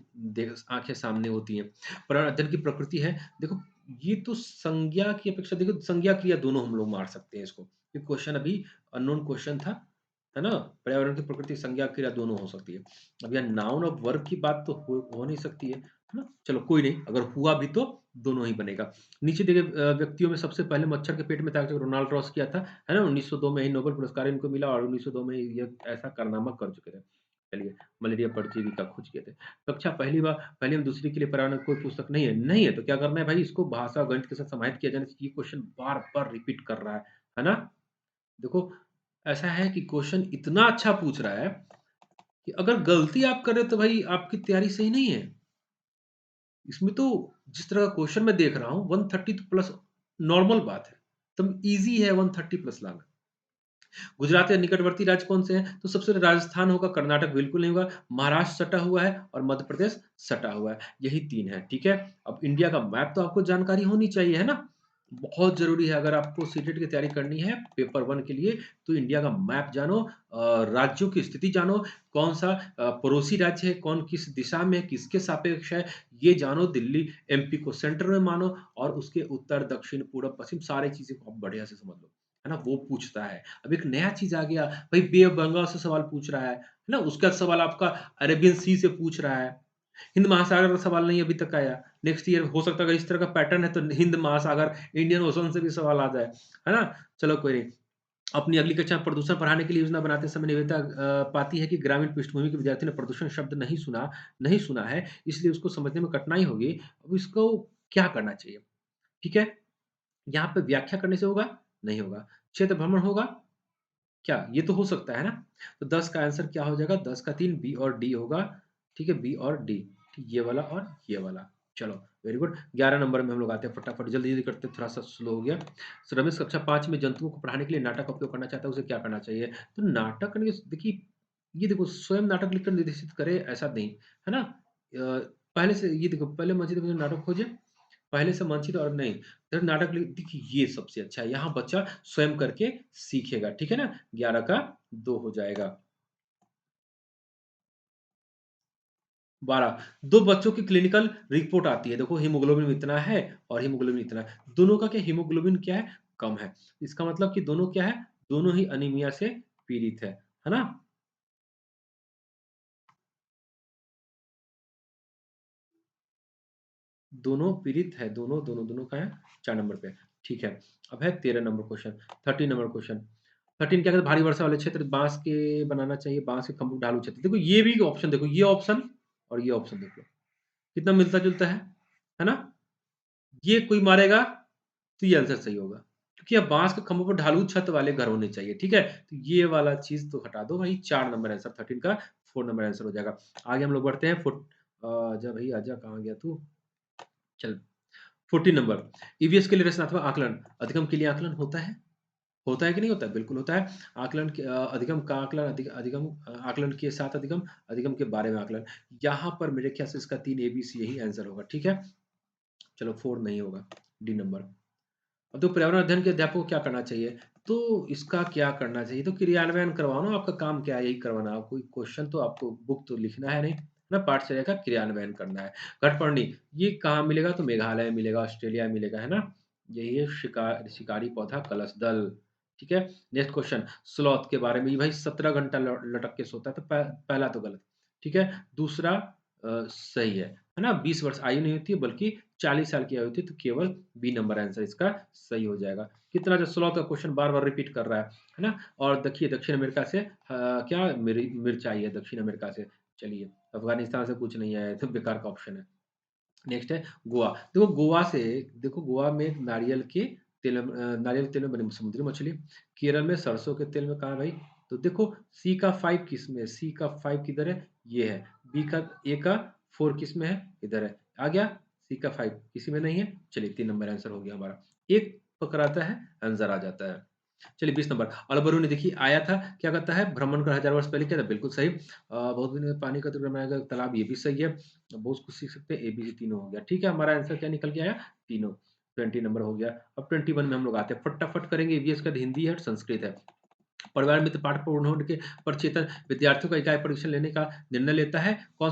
आँखें सामने होती हैं। पर्यावरण अध्ययन की प्रकृति है। देखो ये तो संज्ञा की अपेक्षा, देखो संज्ञा क्रिया दोनों हम लोग मार सकते हैं इसको। ये क्वेश्चन अभी अननोन क्वेश्चन था, है ना? पर्यावरण की प्रकृति, संज्ञा क्रिया दोनों हो सकती है। अब यहाँ नाउन और वर्ब की बात तो हो नहीं सकती है ना? चलो कोई नहीं, अगर हुआ भी तो दोनों ही बनेगा। नीचे दिए गए व्यक्तियों में सबसे पहले मच्छर के पेट में था जो रोनाल्ड रॉस किया था, है ना? 1902 में ही नोबेल पुरस्कार इनको मिला, और 1902 में ये ऐसा कारनामा कर चुके थे। चलिए, मलेरिया परजीवी का खोज किए थे। कक्षा पहली एवं दूसरी के लिए पर्यावरण कोई पुस्तक नहीं है? नहीं है, तो क्या करना है भाई, इसको भाषा और गणित के साथ समाहित किया जाना चाहिए। ये क्वेश्चन बार-बार रिपीट कर रहा है ना? देखो, ऐसा है कि क्वेश्चन इतना अच्छा पूछ रहा है कि अगर गलती आप कर रहे हो तो भाई आपकी तैयारी सही नहीं है। इसमें तो जिस तरह का क्वेश्चन मैं देख रहा हूँ, 130 तो प्लस नॉर्मल बात है। एकदम ईज़ी है 130 प्लस लाना। गुजरात के निकटवर्ती राज्य कौन से हैं? तो सबसे पहले राजस्थान होगा, कर्नाटक बिल्कुल नहीं होगा, महाराष्ट्र सटा हुआ है और मध्य प्रदेश सटा हुआ है। यही 3 है, ठीक है? अब इंडिया का मैप तो आपको जानकारी होनी चाहिए, है ना? बहुत ज़रूरी है अगर आपको सीटेट की तैयारी करनी है पेपर 1 के लिए तो इंडिया का मैप जानो राज्यों की स्थिति जानो, कौन-सा पड़ोसी राज्य है, कौन किस दिशा में है, किसके सापेक्ष है, ये जानो। दिल्ली एमपी को सेंटर में मानो और उसके उत्तर, दक्षिण, पूरब, पश्चिम सारी चीज़ें को आप बढ़िया से समझ लो, है ना? वो पूछता है। अब एक नया चीज़ आ गया, भई बे ऑफ बंगाल से सवाल पूछ रहा है ना? उसका सवाल आपका अरेबियन सी से पूछ रहा है। हिंद महासागर का सवाल नहीं अभी तक आया। नेक्स्ट ईयर हो सकता है अगर इस तरह का पैटर्न है तो हिंद महासागर, इंडियन ओशन से भी सवाल आ जाए, है ना? चलो कोई नहीं। अपनी अगली कक्षा में प्रदूषण पढ़ाने के लिए योजना बनाते समय निवेदिता पाती है कि ग्रामीण पृष्ठभूमि के विद्यार्थी ने प्रदूषण शब्द नहीं सुना है, इसलिए उसको समझने में कठिनाई होगी। अब इसको क्या करना चाहिए? ठीक है? यहाँ पे व्याख्या करने से होगा? नहीं होगा। क्षेत्र भ्रमण होगा? क्या? ये तो हो सकता है ना? तो 10 का आंसर क्या हो जाएगा? 10 का 3 बी और डी होगा। ठीक है? बी और डी। ठीक, ये वाला और ये वाला। चलो वेरी गुड। 11 नंबर में हम लोग आते हैं फटाफट जल्दी-जल्दी करते हैं, थोड़ा-सा स्लो हो गया। सो रमेश कक्षा 5 में जंतुओं को पढ़ाने के लिए नाटक का उपयोग करना चाहता है, उसे क्या करना चाहिए? तो नाटक करने के देखिए, ये देखो स्वयं नाटक लिखकर निर्देशित करे ऐसा नहीं, है ना? पहले से ये देखो पहले मस्जिद में नाटक खोजें, पहले से मंचित और नहीं, फिर नाटक देखिए ये सबसे अच्छा है, यहाँ बच्चा स्वयं करके सीखेगा, ठीक है ना? 11 का 2 हो जाएगा। 12 2 बच्चों की क्लिनिकल रिपोर्ट आती है, देखो हीमोग्लोबिन इतना है और हीमोग्लोबिन इतना है, दोनों का क्या हीमोग्लोबिन क्या है? कम है। इसका मतलब कि दोनों क्या है? दोनों ही अनीमिया से पीड़ित है ना? दोनों पीड़ित है, दोनों का है 4 नंबर पे, ठीक है। अब है 13 नंबर क्वेश्चन, 13 नंबर क्वेश्चन। 13 क्या कहते हैं भारी वर्षा वाले क्षेत्र बाँस के बनाना चाहिए, बाँस के खंभों ढालू क्षेत्र। देखो ये भी ऑप्शन देखो, ये ऑप्शन और ये ऑप्शन देख लो, कितना मिलता-जुलता है ना? ये कोई मारेगा तो ये आंसर सही होगा। क्योंकि अब बाँस के खंभों पर ढालू छत वाले घर होने चाहिए, ठीक है? तो ये वाला चीज़ तो हटा दो भाई 4 नंबर आंसर 13 का 4 नंबर आंसर हो जाएगा। आगे हम लोग बढ़ते हैं आजा भई आजा कहाँ गया तू? चल 14 नंबर ईवीएस के लिए रचनात्मक आकलन, अधिगम के लिए आकलन होता है? होता है कि नहीं होता है? बिल्कुल होता है। अधिगम का आकलन आकलन के साथ अधिगम, अधिगम के बारे में आकलन। यहाँ पर मेरे ख्याल से इसका 3 एबीसी यही आंसर होगा, ठीक है? चलो 4 नहीं होगा, डी नंबर। अब तो पर्यावरण अध्ययन के अध्यापक को क्या करना चाहिए? तो इसका क्या करना चाहिए? तो क्रियान्वयन करवाओ ना, आपका काम क्या है? यही करवाना। कोई क्वेश्चन तो आपको बुक तो लिखना है नहीं, है ना? पाठचर्या का क्रियान्वयन करना है। घटपर्णी, ये कहाँ मिलेगा? तो मेघालय मिलेगा, ऑस्ट्रेलिया मिलेगा, है ना? यही है शिकारी पौधा कलश दल, ठीक है? नेक्स्ट क्वेश्चन स्लॉथ के बारे में, ये भाई 17 घंटा लटक के सोता है, तो पहला तो गलत, ठीक है? दूसरा सही है ना? 20 वर्ष आयु नहीं होती है, बल्कि 40 साल की आयु होती है, तो केवल बी नंबर आंसर इसका सही हो जाएगा। कितना जो 16 का क्वेश्चन बार-बार रिपीट कर रहा है ना? और देखिए दक्षिण अमेरिका से क्या मिर्च आई है दक्षिण अमेरिका से। चलिए, अफ़गानिस्तान से कुछ नहीं आया है, तो बेकार का ऑप्शन है। नेक्स्ट है गोवा। देखो गोवा में नारियल के तेल में बनी समुद्री मछली। केरल में सरसों के तेल में कहाँ है भाई? तो देखो सी का 5 किसमें है? सी का 5 किधर है? ये है। ए का 4 किसमें है? इधर है। आ गया? सी का 5 किसी में नहीं है? चलिए 3 नंबर आंसर हो गया हमारा। एक पकड़ाता है, आंसर आ जाता है। चलिए 20 नंबर अलबरू ने देखिए आया था, क्या कहता है? भ्रमण कर 1000 वर्ष पहले किया था, बिल्कुल सही। बहुत दिन में पानी का तो बनाया गया तालाब, ये भी सही है। बहुत कुछ सीख सकते हैं, एबीसी तीनों हो गया। ठीक है, हमारा आंसर क्या निकल के आया? तीनों। 20 नंबर हो गया। अब 21 में हम लोग आते हैं, फटाफट करेंगे। ईवीएस का हिंदी है और संस्कृत है। परिवार मित्र पाठ पूर्ण होने के प्रचेतन विद्यार्थियों का इकाई परीक्षण लेने का निर्णय लेता है। कौन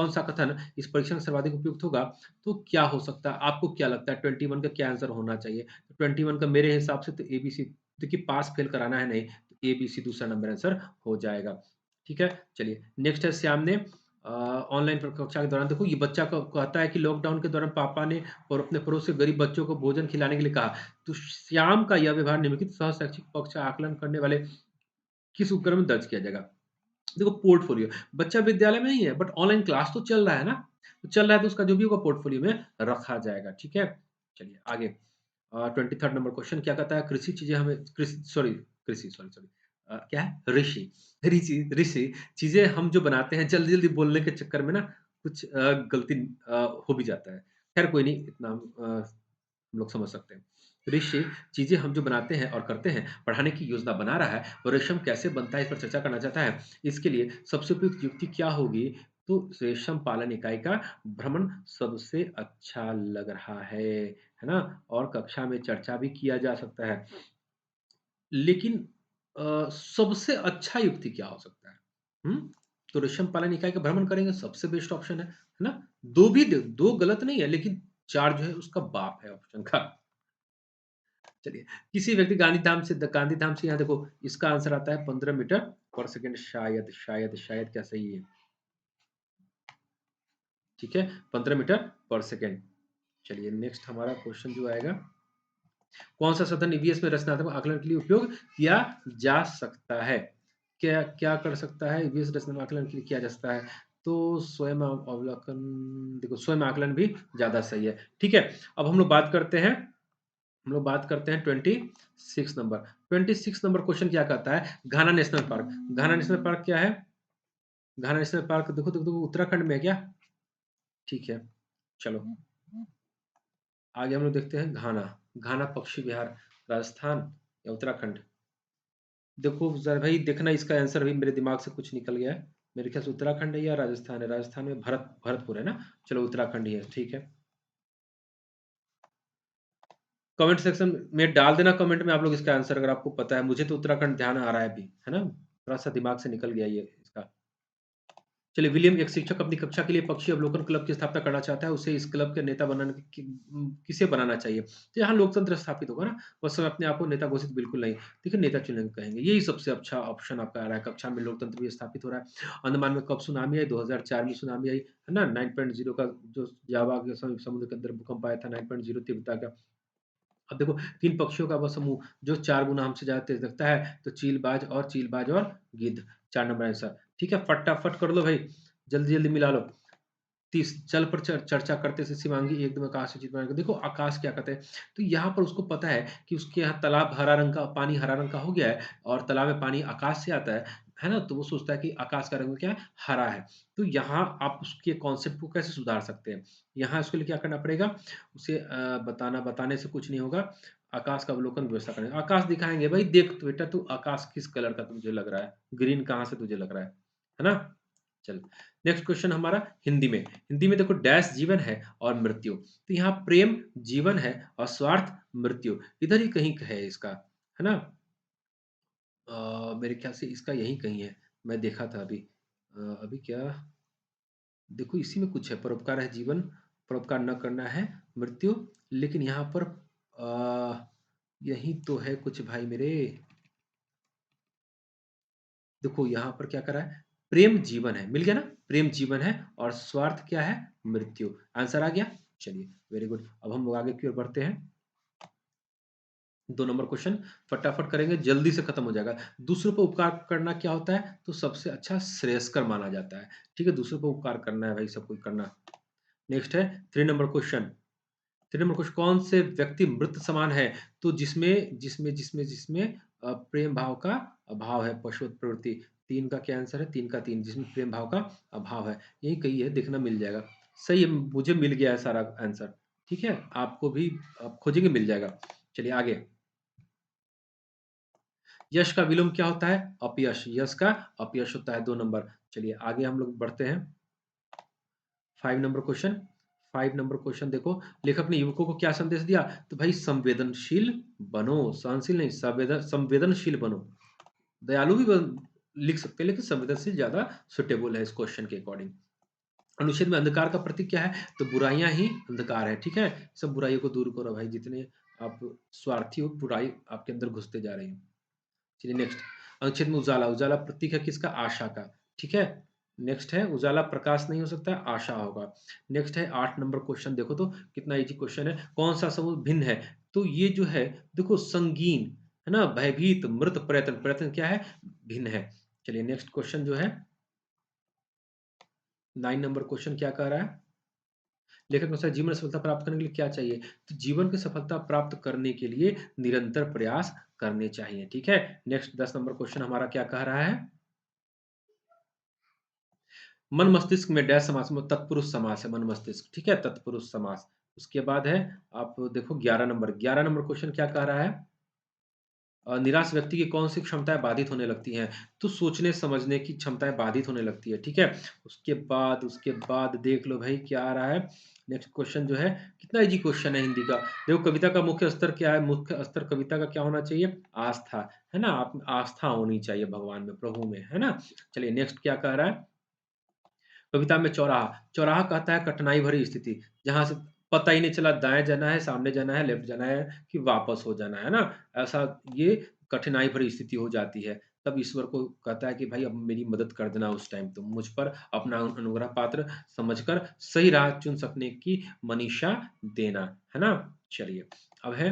सा कथन इस परीक्षण में सर्वाधिक उपयुक्त होगा? तो क्या हो सकता है? आपको क्या लगता है 21 का क्या आंसर होना चाहिए? 21 का मेरे हिसाब से तो एबीसी, देखिए पास फेल कराना है नहीं, तो एबीसी दूसरा नंबर आंसर हो जाएगा। ठीक है? चलिए नेक्स्ट है श्याम ने ऑनलाइन कक्षा के दौरान देखो ये बच्चा कहता है कि लॉकडाउन के दौरान पापा ने और अपने पड़ोस के गरीब बच्चों को भोजन खिलाने के लिए कहा। तो श्याम का यह व्यवहार निम्नलिखित सह शैक्षिक पक्ष का आकलन करने वाले किस उपकरण में दर्ज किया जाएगा? देखो पोर्टफोलियो, बच्चा विद्यालय में ही है बट ऑनलाइन क्लास तो चल रहा है ना, तो चल रहा है तो उसका जो भी होगा पोर्टफोलियो में रखा जाएगा, ठीक है? चलिए आगे 23rd नंबर क्वेश्चन क्या कहता है? कृषि चीज़ें हमें कृषि सॉरी सॉरी क्या है? ऋषि चीज़ें हम जो बनाते हैं जल्दी-जल्दी बोलने के चक्कर में ना कुछ गलती हो भी जाता है। खैर कोई नहीं इतना हम लोग समझ सकते हैं। ऋषि चीज़ें हम जो बनाते हैं और करते हैं, पढ़ाने की योजना बना रहा है, और रेशम कैसे बनता है इस पर चर्चा करना चाहता है। इसके लिए सबसे उपयुक्त युक्ति क्या होगी? तो रेशम पालन इकाई का भ्रमण सबसे अच्छा लग रहा है ना? और कक्षा में चर्चा भी किया जा सकता है। लेकिन सबसे अच्छा युक्ति क्या हो सकता है? हुँ? तो रेशम पालन इकाई का भ्रमण करेंगे, सबसे बेस्ट ऑप्शन है ना? 2 भी द 2 गलत नहीं है, लेकिन 4 जो है उसका बाप है ऑप्शन का। चलिए, किसी व्यक्ति गांधीधाम से यहाँ देखो, इसका आंसर आता है 15 मीटर पर सेकंड, शायद क्या सही है? ठीक है, 15 मीटर पर सेकंड। चलिए नेक्स्ट हमारा क्वेश्चन जो आएगा, कौन सा साधन ईवीएस में रचनात्मक आकलन के लिए उपयोग किया जा सकता है? क्या क्या कर सकता है ईवीएस रचनात्मक आकलन के लिए किया जा सकता है? तो स्वयं अवलोकन, देखो स्वयं आकलन भी ज़्यादा सही है। ठीक है, अब हम लोग बात करते हैं 26 नंबर। 26 नंबर क्वेश्चन क्या कहता है? घाना नेशनल पार्क। घाना नेशनल पार्क क्या है? घाना नेशनल पार्क देखो उत्तराखंड में है क्या? ठीक है, चलो आगे हम लोग देखते हैं घाना। घाना पक्षी विहार राजस्थान या उत्तराखंड? देखो ज़रा भाई देखना, इसका आंसर भी मेरे दिमाग से कुछ निकल गया है। मेरे ख्याल से उत्तराखंड है या राजस्थान है। राजस्थान में भरतपुर है ना? चलो उत्तराखंड ही है, ठीक है। कमेंट सेक्शन में डाल देना, कमेंट में आप लोग इसका आंसर अगर आपको पता है। मुझे तो उत्तराखंड ध्यान आ रहा है अभी, है ना? थोड़ा-सा दिमाग से निकल गया ये इसका। चलिए, विलियम एक शिक्षक अपनी कक्षा के लिए पक्षी अवलोकन क्लब की स्थापना करना चाहता है। उसे इस क्लब के नेता बनाने किसे बनाना चाहिए? तो यहाँ लोकतंत्र स्थापित होगा ना। उस समय अपने आप को नेता घोषित बिल्कुल नहीं। देखिए नेता चुनेंगे कहेंगे। यही सबसे अच्छा ऑप्शन आपका आ रहा है। कक्षा में लोकतंत्र भी स्थापित हो रहा है। अंडमान में कब सुनामी आई? 2004 में सुनामी आई, है ना? 9.0 का जो जावा के समुद्र के अंदर भूकंप आया था, 9.0 तीव्रता का। अब देखो 3 पक्षियों का वह समूह जो 4 गुना हमसे ज़्यादा तेज़ दिखता है, तो चीलबाज और गिद्ध। 4 नंबर आंसर। ठीक है, फटाफट कर लो भाई, जल्दी-जल्दी मिला लो। 30 जल पर चर्चा करते से शिवांगी एकदम आकाश से चित। देखो आकाश क्या कहते हैं? तो यहाँ पर उसको पता है कि उसके यहाँ तालाब हरा रंग का, पानी हरा रंग का हो गया है और तालाब में पानी आकाश से आता है ना? तो वो सोचता है कि आकाश का रंग क्या है? हरा है। तो यहाँ आप उसके कॉन्सेप्ट को कैसे सुधार सकते हैं? यहाँ उसके लिए क्या करना पड़ेगा? उसे बताने से कुछ नहीं होगा। आकाश का अवलोकन व्यवस्था करेंगे। आकाश दिखाएँगे, भाई देख तो बेटा तू आकाश किस कलर का तुझे लग रहा है? ग्रीन कहाँ से तुझे लग रहा है ना? चल, नेक्स्ट क्वेश्चन हमारा हिंदी में। हिंदी में देखो डैश जीवन है और मृत्यु। तो यहाँ प्रेम जीवन है और स्वार्थ मृत्यु। इधर ही कहीं है इसका, है ना? मेरे ख्याल से इसका यही कहीं है। मैं देखा था अभी। अभी क्या? देखो इसी में कुछ है, परोपकार है जीवन, परोपकार न करना है मृत्यु। लेकिन यहाँ पर यही तो है कुछ भाई मेरे। देखो यहाँ पर क्या करा है? प्रेम जीवन है, मिल गया ना? प्रेम जीवन है और स्वार्थ क्या है? मृत्यु। आंसर आ गया? चलिए वेरी गुड। अब हम लोग आगे की ओर बढ़ते हैं। 2 नंबर क्वेश्चन फटाफट करेंगे, जल्दी से खत्म हो जाएगा। दूसरों पर उपकार करना क्या होता है? तो सबसे अच्छा श्रेयस्कर माना जाता है। ठीक है, दूसरों पर उपकार करना है भाई, सब कुछ करना। नेक्स्ट है 3 नंबर क्वेश्चन। 3 नंबर क्वेश्चन, कौन से व्यक्ति मृत समान है? तो जिसमें प्रेम भाव का अभाव है, पशु प्रवृत्ति। 3 का क्या आंसर है? 3 का 3, जिसमें प्रेम भाव का अभाव है। यही कही है, देखना मिल जाएगा। सही है, मुझे मिल गया है सारा आंसर। ठीक है, आपको भी आप खोजेंगे मिल जाएगा। चलिए आगे। यश का विलोम क्या होता है? अपयश। यश का अपयश होता है 2 नंबर। चलिए आगे हम लोग बढ़ते हैं। 5 नंबर क्वेश्चन। 5 नंबर क्वेश्चन देखो, लेखक ने युवकों को क्या संदेश दिया? तो भाई संवेदनशील बनो, सहनशील नहीं, संवेदनशील बनो। दयालु भी लिख सकते हैं, लेकिन संवेदनशील ज्यादा सुटेबल है इस क्वेश्चन के अकॉर्डिंग। अनुच्छेद में अंधकार का प्रतीक क्या है? तो बुराइयां ही अंधकार है। ठीक है, सब बुराइयों को दूर करो भाई, जितने आप स्वार्थी हो बुराई आपके अंदर घुसते जा रही है। चलिए नेक्स्ट। अनुच्छेद में उजाला, उजाला प्रतीक है किसका? आशा का। ठीक है, नेक्स्ट है उजाला प्रकाश नहीं हो सकता, आशा होगा। नेक्स्ट है 8 नंबर क्वेश्चन, देखो तो कितना इजी क्वेश्चन है। कौन सा समूह भिन्न है? तो ये जो है देखो संगीन, है ना? भयभीत, मृत, प्रयत्न। प्रयत्न क्या है? भिन्न है। चलिए नेक्स्ट क्वेश्चन जो है 9 नंबर क्वेश्चन क्या कह रहा है? लेखक के अनुसार जीवन में सफलता प्राप्त करने के लिए क्या चाहिए? तो जीवन की सफलता प्राप्त करने के लिए निरंतर प्रयास करने चाहिए। ठीक है, नेक्स्ट 10 नंबर क्वेश्चन हमारा क्या कह रहा है? मन मस्तिष्क में डैश समास में तत्पुरुष समास है, मन मस्तिष्क। ठीक है, तत्पुरुष समास। उसके बाद है, आप देखो 11 नंबर, 11 नंबर क्वेश्चन क्या कह रहा है? निराश व्यक्ति की कौन-सी क्षमताएँ बाधित होने लगती हैं? तो सोचने-समझने की क्षमताएँ बाधित होने लगती है, ठीक है? उसके बाद देख लो भाई क्या आ रहा है। नेक्स्ट क्वेश्चन जो है, कितना ईज़ी क्वेश्चन है हिंदी का। देखो कविता का मुख्य स्तर क्या है? मुख्य स्तर कविता का क्या होना चाहिए? आस्था, है ना? आप आस्था होनी चाहिए भगवान में, प्रभु में, है ना? चलिए नेक्स्ट क्या कह रहा है? कविता में चौराहा, चौराहा कहता है कठिनाई भरी स्थिति, जहाँ से पता ही नहीं चला दाएँ जाना है, सामने जाना है, लेफ्ट जाना है कि वापस हो जाना है ना? ऐसा ये कठिनाई भरी स्थिति हो जाती है। तब ईश्वर को कहता है कि भाई अब मेरी मदद कर देना उस टाइम तुम मुझ पर अपना अनुग्रह पात्र समझकर सही राह चुन सकने की मनीषा देना, है ना? चलिए, अब है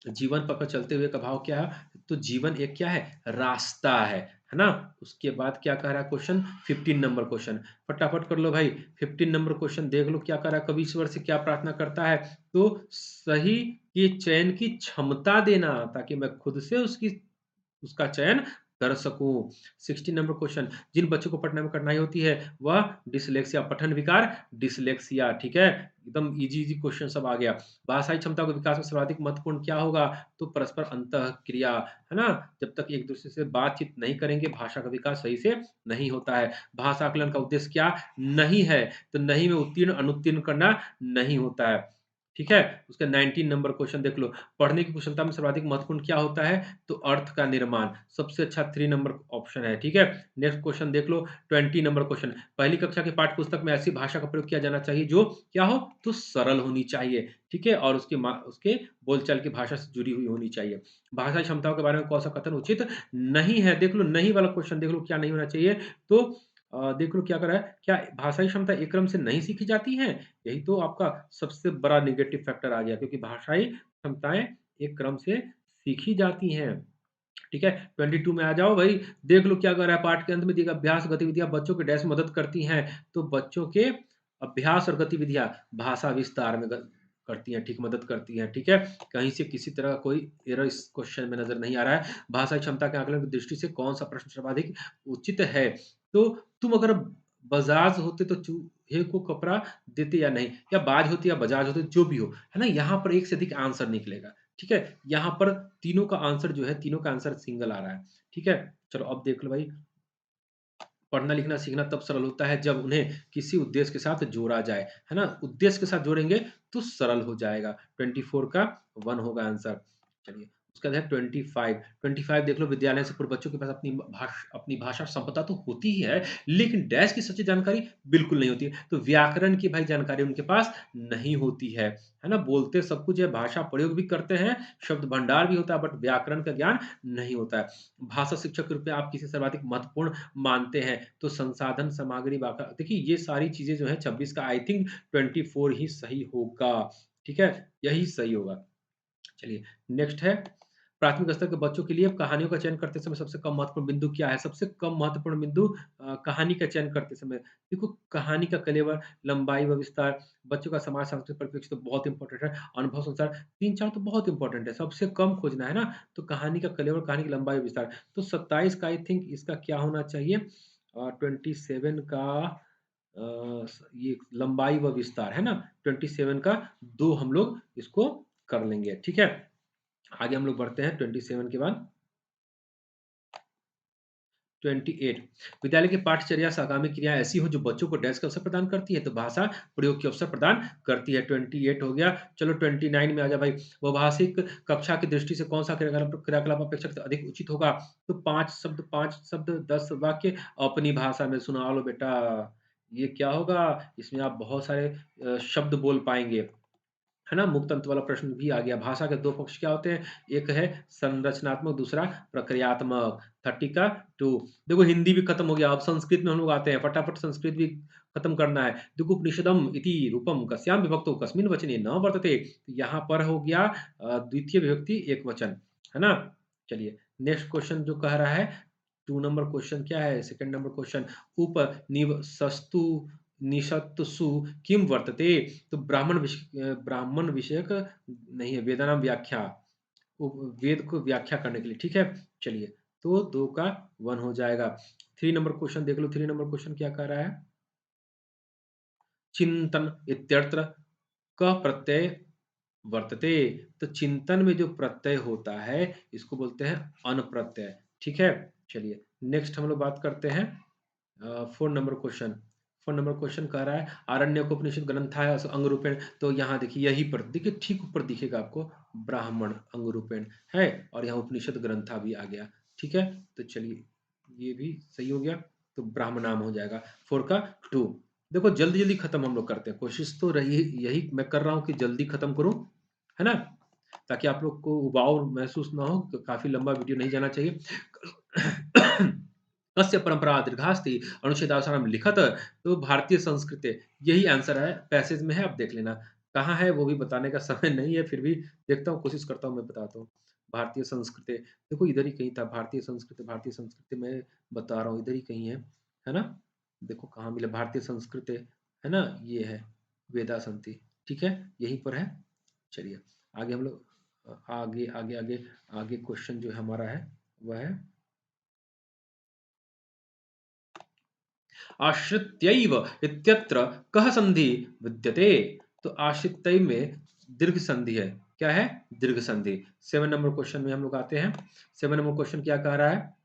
जीवन पकड़ चलते हुए का भाव क्या है? तो जीवन एक क्या है? रास्ता है ना? उसके बाद क्या कह रहा है क्वेश्चन 15 नंबर क्वेश्चन, फटाफट कर लो भाई। 15 नंबर क्वेश्चन देख लो क्या कह रहा है, कवि ईश्वर से क्या प्रार्थना करता है? तो सही के चयन की क्षमता देना ताकि मैं खुद से उसका चयन कर सकूँ। 16 नंबर क्वेश्चन, जिन बच्चों को पढ़ने में कठिनाई होती है वह डिस्लेक्सिया पठन विकार डिस्लेक्सिया, ठीक है? एकदम ईज़ी-ईज़ी क्वेश्चन सब आ गया। भाषाई क्षमता के विकास में सर्वाधिक महत्वपूर्ण क्या होगा? तो परस्पर अंतःक्रिया, है ना? जब तक एक-दूसरे से बातचीत नहीं करेंगे, भाषा का विकास सही से नहीं होता है। भाषा आकलन का उद्देश्य क्या नहीं है? तो नहीं में उत्तीर्ण, अनुत्तीर्ण करना नहीं होता है। ठीक है? उसका 19 नंबर क्वेश्चन देख लो। पढ़ने की कुशलता में सर्वाधिक महत्वपूर्ण क्या होता है? तो अर्थ का निर्माण। सबसे अच्छा 3 नंबर ऑप्शन है, ठीक है? नेक्स्ट क्वेश्चन देख लो 20 नंबर क्वेश्चन। पहली कक्षा की पाठ्य पुस्तक में ऐसी भाषा का प्रयोग किया जाना चाहिए जो क्या हो? तो सरल होनी चाहिए, ठीक है? और उसके बोलचाल की भाषा से जुड़ी हुई होनी चाहिए। भाषा क्षमताओं के बारे में कौन-सा कथन उचित नहीं है? देख लो नहीं वाला क्वेश्चन देख लो क्या नहीं होना चाहिए? तो देख लो क्या कर रहा है, क्या भाषाई क्षमता एक क्रम से नहीं सीखी जाती हैं? यही तो आपका सबसे बड़ा नेगेटिव फैक्टर आ गया क्योंकि भाषाई क्षमताएँ एक क्रम से सीखी जाती हैं। ठीक है? 22 में आ जाओ भई, देख लो क्या कर रहा है पाठ के अंत में दिया अभ्यास गतिविधियाँ बच्चों के डैश मदद करती हैं, तो बच्चों के अभ्यास और गतिविधियाँ भाषा विस्तार में ग करती हैं, ठीक मदद करती हैं, ठीक है? कहीं से किसी तरह का कोई एरर इस क्वेश्चन में नज़र नहीं आ रहा है। भाषाई क्षमता के आकलन की दृष्टि से कौन-सा प्रश्न सर्वाधिक उचित है? तो तुम अगर बजाज होते तो चूहे को कपड़ा देते या नहीं? या बाज होते या बजाज होते, जो भी हो, है ना? यहाँ पर एक से अधिक आंसर निकलेगा, ठीक है? यहाँ पर तीनों का आंसर जो है, तीनों का आंसर सिंगल आ रहा है, ठीक है? चलो अब देख लो भाई, पढ़ना-लिखना सीखना तब सरल होता है जब उन्हें किसी उद्देश्य के साथ जोड़ा जाए, है ना? उद्देश्य के साथ जोड़ेंगे तो सरल हो जाएगा। 24 का 1 होगा आंसर। चलिए, उसके बाद है 25, 25 देख लो विद्यालय से पूर्व बच्चों के पास अपनी भाषा संपदा तो होती ही है, लेकिन डैश की सच्ची जानकारी बिल्कुल नहीं होती है। तो व्याकरण की भाई जानकारी उनके पास नहीं होती है ना? बोलते सब कुछ है, भाषा प्रयोग भी करते हैं, शब्द भंडार भी होता है बट व्याकरण का ज्ञान नहीं होता है। भाषा शिक्षक के रूप में आप किसे सर्वाधिक महत्वपूर्ण मानते हैं, तो संसाधन सामग्री वाका देखिए ये सारी चीज़ें जो है 26 का आई थिंक 24 ही सही होगा, ठीक है? यही सही होगा। चलिए नेक्स्ट है प्राथमिक स्तर के बच्चों के लिए कहानियों का चयन करते समय सबसे कम महत्वपूर्ण बिंदु क्या है? सबसे कम महत्वपूर्ण बिंदु कहानी का चयन करते समय देखो कहानी का कलेवर, लंबाई व विस्तार, बच्चों का समाज सांस्कृतिक परिप्रेक्ष्य तो बहुत इंपॉर्टेंट है, अनुभव संसार 3-4 तो बहुत इंपॉर्टेंट है, सबसे कम खोजना है ना, तो कहानी का कलेवर, कहानी की लंबाई व विस्तार। तो 27 का आई थिंक इसका क्या होना चाहिए 27 का ये लंबाई व विस्तार है ना? 27 का 2 हम लोग इसको कर लेंगे, ठीक है? आगे हम लोग बढ़ते हैं 27 के बाद 28 विद्यालय की पाठचर्या से आगामी क्रियाएँ ऐसी हो जो बच्चों को डैश का अवसर प्रदान करती है, तो भाषा प्रयोग के अवसर प्रदान करती है। 28 हो गया, चलो 29 में आ जा भाई। व्यवहासिक कक्षा की दृष्टि से कौन-सा क्रियाकलाप अपेक्षाकृत अधिक उचित होगा? तो 5 शब्द 10 वाक्य अपनी भाषा में सुना लो बेटा। ये क्या होगा? इसमें आप बहुत सारे शब्द बोल पाएँगे। है ना? मुक्तंत वाला प्रश्न भी आ गया। भाषा के 2 पक्ष क्या होते हैं? एक है संरचनात्मक, दूसरा प्रक्रियात्मक। 30 का 2 देखो हिंदी भी खत्म हो गया, अब संस्कृत में हम लोग आते हैं। फटाफट संस्कृत भी खत्म करना है। देखो उपनिषदम् इति रूपं कस्यां विभक्तौ कस्मिन् वचने न वर्तते। तो यहाँ पर हो गया द्वितीय विभक्ति एकवचन, है ना? चलिए नेक्स्ट क्वेश्चन जो कह रहा है 2 नंबर क्वेश्चन क्या है? सेकंड नंबर क्वेश्चन उपनिवसस्तु निषत्सु किम वर्तते? तो ब्राह्मण विषयक नहीं है, वेदानाम व्याख्या वेद को व्याख्या करने के लिए, ठीक है? चलिए, तो 2 का 1 हो जाएगा। 3 नंबर क्वेश्चन देख लो, 3 नंबर क्वेश्चन क्या कह रहा है? चिंतन इत्यत्र क प्रत्यय वर्तते। तो चिंतन में जो प्रत्यय होता है इसको बोलते हैं अनप्रत्यय। ठीक है? चलिए नेक्स्ट हम लोग बात करते हैं 4 नंबर क्वेश्चन। 4 नंबर क्वेश्चन कह रहा है आरण्यकोपनिषद ग्रंथाय अंगरूपेण। तो यहाँ देखिए यही पर देखिए ठीक ऊपर दिखेगा आपको ब्राह्मण अंगरूपेण है और यहाँ उपनिषद ग्रंथा भी आ गया। ठीक है? तो चलिए ये भी सही हो गया। तो ब्राह्मणाम हो जाएगा 4 का 2। देखो जल्दी-जल्दी खत्म हम लोग करते हैं। कोशिश तो रही यही मैं कर रहा हूँ कि जल्दी खत्म करूँ, है ना? ताकि आप लोग को उबाऊ महसूस ना हो, काफ़ी लंबा वीडियो नहीं जाना चाहिए। कस्य परंपरा दीर्घास्ति अनुच्छेदानुसारम लिखत। तो भारतीय संस्कृति यही आंसर है, पैसेज में है, आप देख लेना। कहाँ है वो भी बताने का समय नहीं है, फिर भी देखता हूँ, कोशिश करता हूँ मैं बताता हूँ। भारतीय संस्कृति देखो इधर ही कहीं था, भारतीय संस्कृति मैं बता रहा हूँ, इधर ही कहीं है ना? देखो कहाँ मिला भारतीय संस्कृति, है ना? ये है वेदासंति, ठीक है? यहीं पर है। चलिए आगे हम लोग आगे क्वेश्चन जो हमारा है वह है आश्रित्यैव इत्यत्र कः संधि विद्यते। तो आश्रितै में दीर्घ संधि है। क्या है? दीर्घ संधि। 7 नंबर क्वेश्चन में हम लोग आते हैं। 7 नंबर क्वेश्चन क्या कह रहा है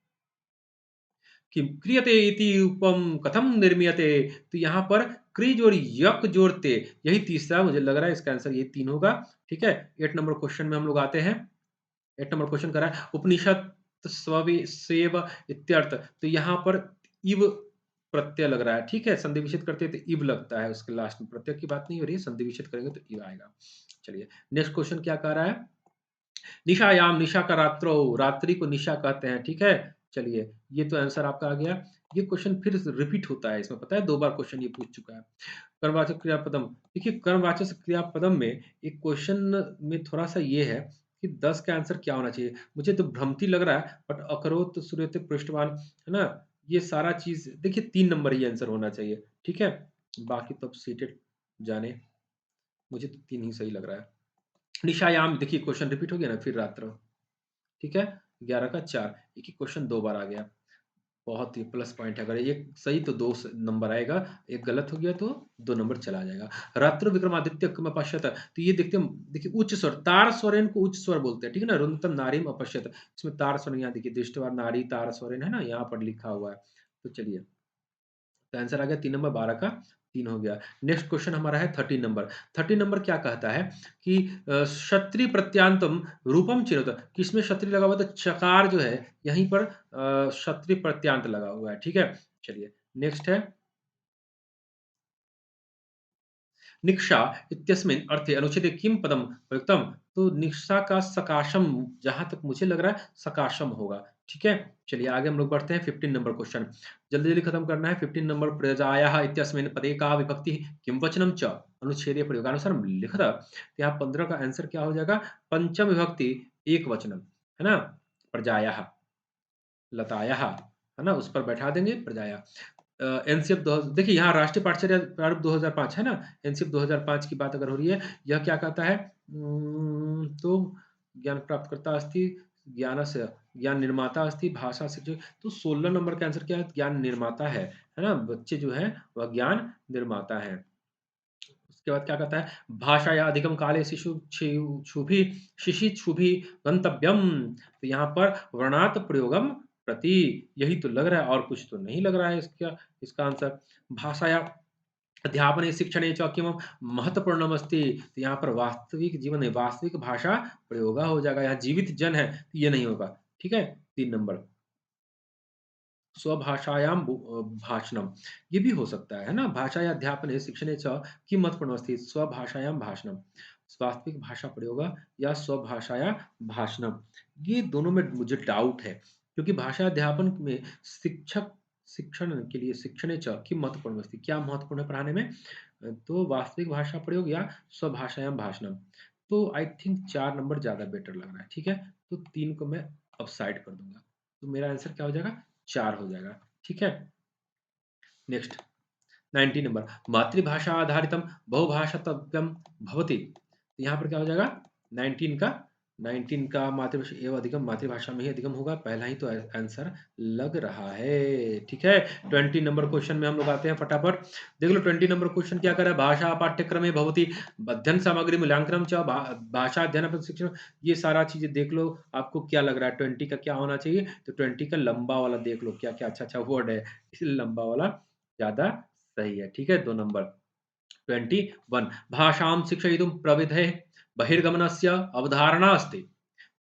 कि क्रियते इति उपम कथम निर्मीयते। तो यहाँ पर क्री जोड़ यक जोड़ते, यही तीसरा मुझे लग रहा है इसका आंसर ये 3 होगा। ठीक है? 8 नंबर क्वेश्चन में हम लोग आते हैं। 8 नंबर क्वेश्चन कर रहा है उपनिषद स्ववि सेव इत्यर्थ। तो यहाँ पर इव प्रत्यय लग रहा है। ठीक है? संधि विच्छेद करते हैं तो इव लगता है उसके लास्ट में। प्रत्यय की बात नहीं हो रही है, संधि विच्छेद करेंगे तो इव आएगा। चलिए नेक्स्ट क्वेश्चन क्या कह रहा है? निशायाम निशा का रात्रो, रात्रि को निशा कहते हैं। ठीक है? चलिए ये तो आंसर आपका आ गया। ये क्वेश्चन फिर रिपीट होता है इसमें, पता है 2 बार क्वेश्चन ये पूछ चुका है। कर्मवाचक क्रियापदम, देखिए कर्मवाचक क्रियापदम में एक क्वेश्चन में थोड़ा-सा ये है कि 10 का आंसर क्या होना चाहिए? मुझे तो भ्रमति लग रहा है, बट अकरोत, श्रूयते, पृष्ठवान, है ना? ये सारा चीज़ देखिए 3 नंबर ही आंसर होना चाहिए, ठीक है? बाकी तो अब सीटेड जाने, मुझे तो 3 ही सही लग रहा है। निशायाम देखिए क्वेश्चन रिपीट हो गया ना, फिर रात्र, ठीक है? 11 का 4, एक ही क्वेश्चन 2 बार आ गया। बहुत ही प्लस पॉइंट है। अगर एक सही तो 2 नंबर आएगा, एक गलत हो गया तो 2 नंबर चला जाएगा। रात्रि विक्रमादित्य कम अपश्यत। तो ये देखते हैं, देखिए उच्च स्वर, तार स्वरेन को उच्च स्वर बोलते हैं, ठीक है ना? रुदंतम नारीम अपश्यत। इसमें तार स्वरेन यहाँ देखिए दृष्टवा नारी तार स्वरेन है ना, यहाँ पर लिखा हुआ है। तो चलिए, तो आंसर आ गया 3 नंबर, 12 का 3 हो गया। नेक्स्ट क्वेश्चन हमारा है 13 नंबर। 13 नंबर क्या कहता है कि क्षत्रि प्रत्यांतम रूपम चिनुत। किसमें क्षत्रि लगा हुआ है? तो चकार जो है यहीं पर क्षत्रि प्रत्यांत लगा हुआ है। ठीक है? चलिए नेक्स्ट है निक्षा इत्यस्मिन् अर्थे अनुच्छेदे किम पदम प्रयुक्तम। तो निक्षा का सकाशम, जहां तक मुझे लग रहा है सकाशम होगा। ठीक है? चलिए आगे हम लोग बढ़ते हैं 15 नंबर क्वेश्चन। जल्दी जल्दी खत्म करना है। 15 नंबर प्रजाया इत्यस्मिन् पदे का विभक्ति किम वचनम च अनुच्छेदीय प्रयोगानुसार लिखत। तो यहाँ 15 का आंसर क्या हो जाएगा? पंचम विभक्ति एक वचनम, है ना? प्रजाया, लताया, है ना? उस पर बैठा देंगे प्रजाया। एनसीएफ दो देखिए यहाँ राष्ट्रीय पाठ्यचर्या प्रारूप 2005 है ना? एनसीएफ 2005 की बात अगर हो रही है, यह क्या कहता है? तो ज्ञान प्राप्तकर्ता अस्ति, ज्ञानस्य ज्ञान निर्माता अस्ति, भाषा शिक्षक। तो 16 नंबर का आंसर क्या है? ज्ञान निर्माता है ना? बच्चे जो हैं वह ज्ञान निर्माता हैं। उसके बाद क्या कहता है? भाषाया अधिकम काले शिशु क्षुभि शिशिक्षुभि गंतव्यम। तो यहाँ पर वर्णात प्रयोगम प्रति, यही तो लग रहा है, और कुछ तो नहीं लग रहा है इसका इसका आंसर। भाषाया अध्यापने शिक्षणे च किम महत्वपूर्णमस्ति। तो यहाँ पर वास्तविक जीवन है, वास्तविक भाषा प्रयोगा हो जाएगा। यहाँ जीवित जन है तो ये नहीं होगा। ठीक है? 3 नंबर स्वभाषायां भाषणम, ये भी हो सकता है ना? भाषाया अध्यापने शिक्षणे च किं महत्वपूर्णमस्ति स्वभाषायां भाषणम। वास्तविक भाषा प्रयोग या स्वभाषाया भाषणम, ये दोनों में मुझे डाउट है, क्योंकि भाषा अध्यापन में शिक्षक शिक्षण के लिए शिक्षणे च किं महत्वपूर्णमस्ति, क्या महत्वपूर्ण है पढ़ाने में? तो वास्तविक भाषा प्रयोग या स्वभाषायां भाषणम। तो आई थिंक 4 नंबर ज़्यादा बेटर लग रहा है। ठीक है? तो 3 को मैं अब साइड कर दूँगा। तो मेरा आंसर क्या हो जाएगा? 4 हो जाएगा। ठीक है? नेक्स्ट 19 नंबर मातृभाषा आधारितम बहुभाषातव्यम भवति। तो यहाँ पर क्या हो जाएगा? 19 का 19 का मातृभाषा एवं अधिगम मातृभाषा में ही अधिगम होगा, पहला ही तो आंसर लग रहा है। ठीक है, 20 नंबर क्वेश्चन में हम लोग आते हैं फटाफट। देख लो 20 नंबर क्वेश्चन क्या कर रहा है, भाषा पाठ्यक्रमे भवति अध्ययन सामग्री मूल्यांकनम च भाषा अध्ययन प्रशिक्षण, ये सारा चीजें देख लो। आपको क्या लग रहा है 20 का क्या होना चाहिए, तो 20 का लंबा वाला देख लो, क्या क्या अच्छा अच्छा वर्ड है, इसलिए लंबा वाला ज्यादा सही है। ठीक है, 2 नंबर 21 भाषां शिक्षयितुं प्रविधे बहिर्गमनस्य अवधारणा अस्ति।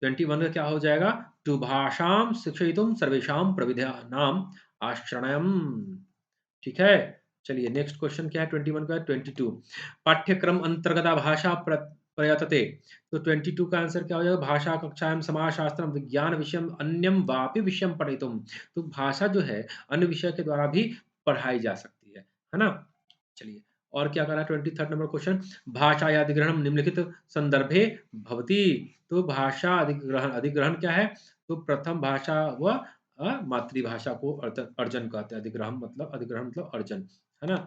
21 का क्या हो जाएगा, टू भाषां शिक्षयितुं सर्वेषां प्रविधानाम् आश्रयम्। ठीक है, चलिए नेक्स्ट क्वेश्चन क्या है 21 का, 22 पाठ्यक्रम अंतर्गता भाषा प्रयतते। तो 22 का आंसर क्या हो जाएगा, भाषा कक्षायां समाजशास्त्रम विज्ञान विषयम अन्यम वापि विषयम पठितुम। तो भाषा जो है अन्य विषय के द्वारा भी पढ़ाई जा सकती है ना। चलिए और क्या करा 23rd नंबर क्वेश्चन, भाषा या अधिग्रहण निम्नलिखित संदर्भे भवति। तो भाषा अधिग्रहण, अधिग्रहण क्या है, तो प्रथम भाषा व मातृभाषा को अर्जन कहते हैं। अधिग्रहण मतलब, अधिग्रहण मतलब अर्जन, है ना।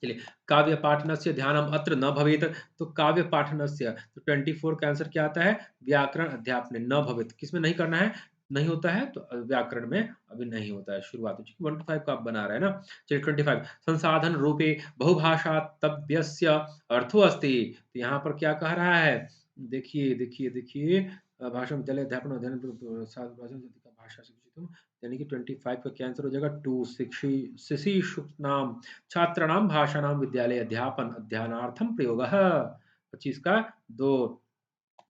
चलिए काव्य पाठनस्य ध्यानम अत्र न भवेत। तो काव्य पाठनस्य, तो 24 का आंसर क्या आता है, व्याकरण अध्यापने न भवेत, किसमें नहीं करना है, नहीं होता है, तो व्याकरण में अभी नहीं होता है शुरुआत। 1 to 5 को आप बना रहे हैं ना। चलिए 25 संसाधन रूपे बहुभाषातव्यस्य अर्थो अस्ति। तो यहाँ पर क्या कह रहा है, देखिए देखिए देखिए, भाषा विद्यालय अध्यापन अध्ययन भाषा शिक्षित, यानी कि 25 का क्या आंसर हो जाएगा, टू शिशिशुनाम छात्राणां भाषाणां विद्यालय अध्यापन अध्ययनार्थम प्रयोगः। 25 का 2,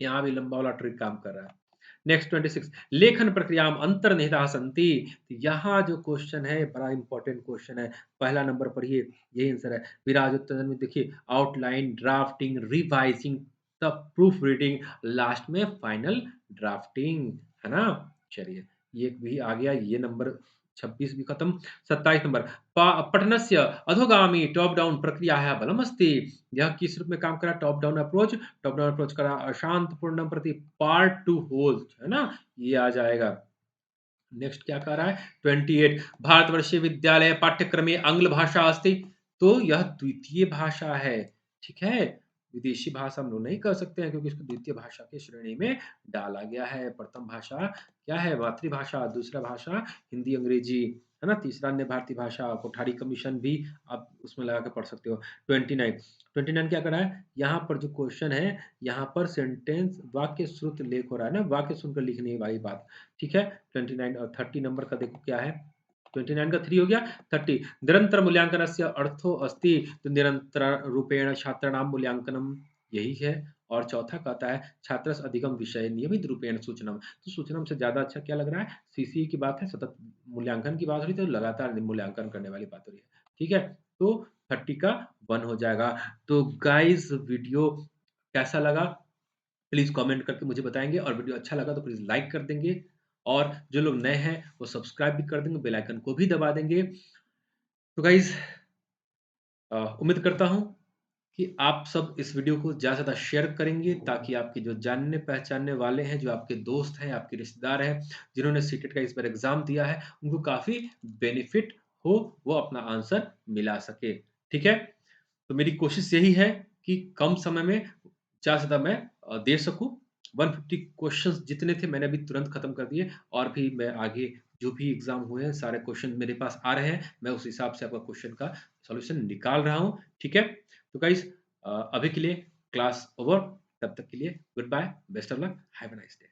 यहाँ भी लंबा वाला ट्रिक काम कर रहा है। नेक्स्ट 26 लेखन प्रक्रिया अंतर्निहिता संति। तो यहाँ जो क्वेश्चन है बड़ा इंपॉर्टेंट क्वेश्चन है, पहला नंबर पर ये यही आंसर है। विराज उत्तर में देखिए outline, drafting, revising, the proof reading, last में फाइनल ड्राफ्टिंग, है ना। चलिए ये भी आ गया, ये नंबर 26 भी खत्म। 27 नंबर पठनस्य अधोगामी टॉप डाउन प्रक्रिया है बलमस्ति। यह किस रूप में काम करा, top down approach, top down approach करा अशांत पूर्णम प्रति पार्ट टू होल, है ना, ये आ जाएगा। नेक्स्ट क्या कह रहा है 28 भारतवर्षीय विद्यालय पाठ्यक्रमे आंग्ल भाषा अस्ति। तो यह द्वितीय भाषा है, ठीक है। विदेशी भाषा हम लोग नहीं कर सकते हैं क्योंकि इसको द्वितीय भाषा की श्रेणी में डाला गया है। प्रथम भाषा क्या है, मातृभाषा, दूसरा भाषा हिंदी अंग्रेजी, है ना, तीसरा अन्य भारतीय भाषा। कोठारी कमीशन भी आप उसमें लगा के पढ़ सकते हो। 29 क्या कर रहा है, यहाँ पर जो क्वेश्चन है, यहाँ पर सेंटेंस वाक्य श्रुत लेख हो रहा है ना, वाक्य सुनकर लिखने वाली बात, ठीक है। 29 और 30 नंबर का देखो क्या है, 29 का 3 हो गया। 30 निरंतर मूल्यांकनस्य अर्थो अस्ति। तो निरंतर रूपेण छात्राणाम मूल्यांकनम, यही है। और चौथा कहता है छात्रस्य अधिगम विषय नियमित रूपेण सूचनम। तो सूचनम से ज्यादा अच्छा क्या लग रहा है, सीसी की बात है, सतत मूल्यांकन की बात हो रही, तो लगातार मूल्यांकन करने वाली बात हो रही है, ठीक है। तो 30 का 1 हो जाएगा। तो गाइस वीडियो कैसा लगा प्लीज कमेंट करके मुझे बताएंगे, और वीडियो अच्छा लगा तो प्लीज लाइक कर देंगे, और जो लोग नए हैं वो सब्सक्राइब भी कर देंगे, बेल आइकन को भी दबा देंगे। तो गाइज उम्मीद करता हूं कि आप सब इस वीडियो को ज़्यादा से ज़्यादा शेयर करेंगे, ताकि आपके जो जानने पहचानने वाले हैं, जो आपके दोस्त हैं, आपके रिश्तेदार हैं, जिन्होंने सीटेट का इस बार एग्जाम दिया है, उनको काफ़ी बेनिफिट हो, वो अपना आंसर मिला सके, ठीक है। तो मेरी कोशिश यही है कि कम समय में ज़्यादा से ज़्यादा मैं दे सकूँ। 150 क्वेश्चंस जितने थे मैंने अभी तुरंत खत्म कर दिए, और भी मैं आगे जो भी एग्जाम हुए हैं सारे क्वेश्चन मेरे पास आ रहे हैं, मैं उस हिसाब से आपका क्वेश्चन का सॉल्यूशन निकाल रहा हूँ, ठीक है। तो गाइस अभी के लिए क्लास ओवर, तब तक के लिए good bye, best of luck, have a nice day.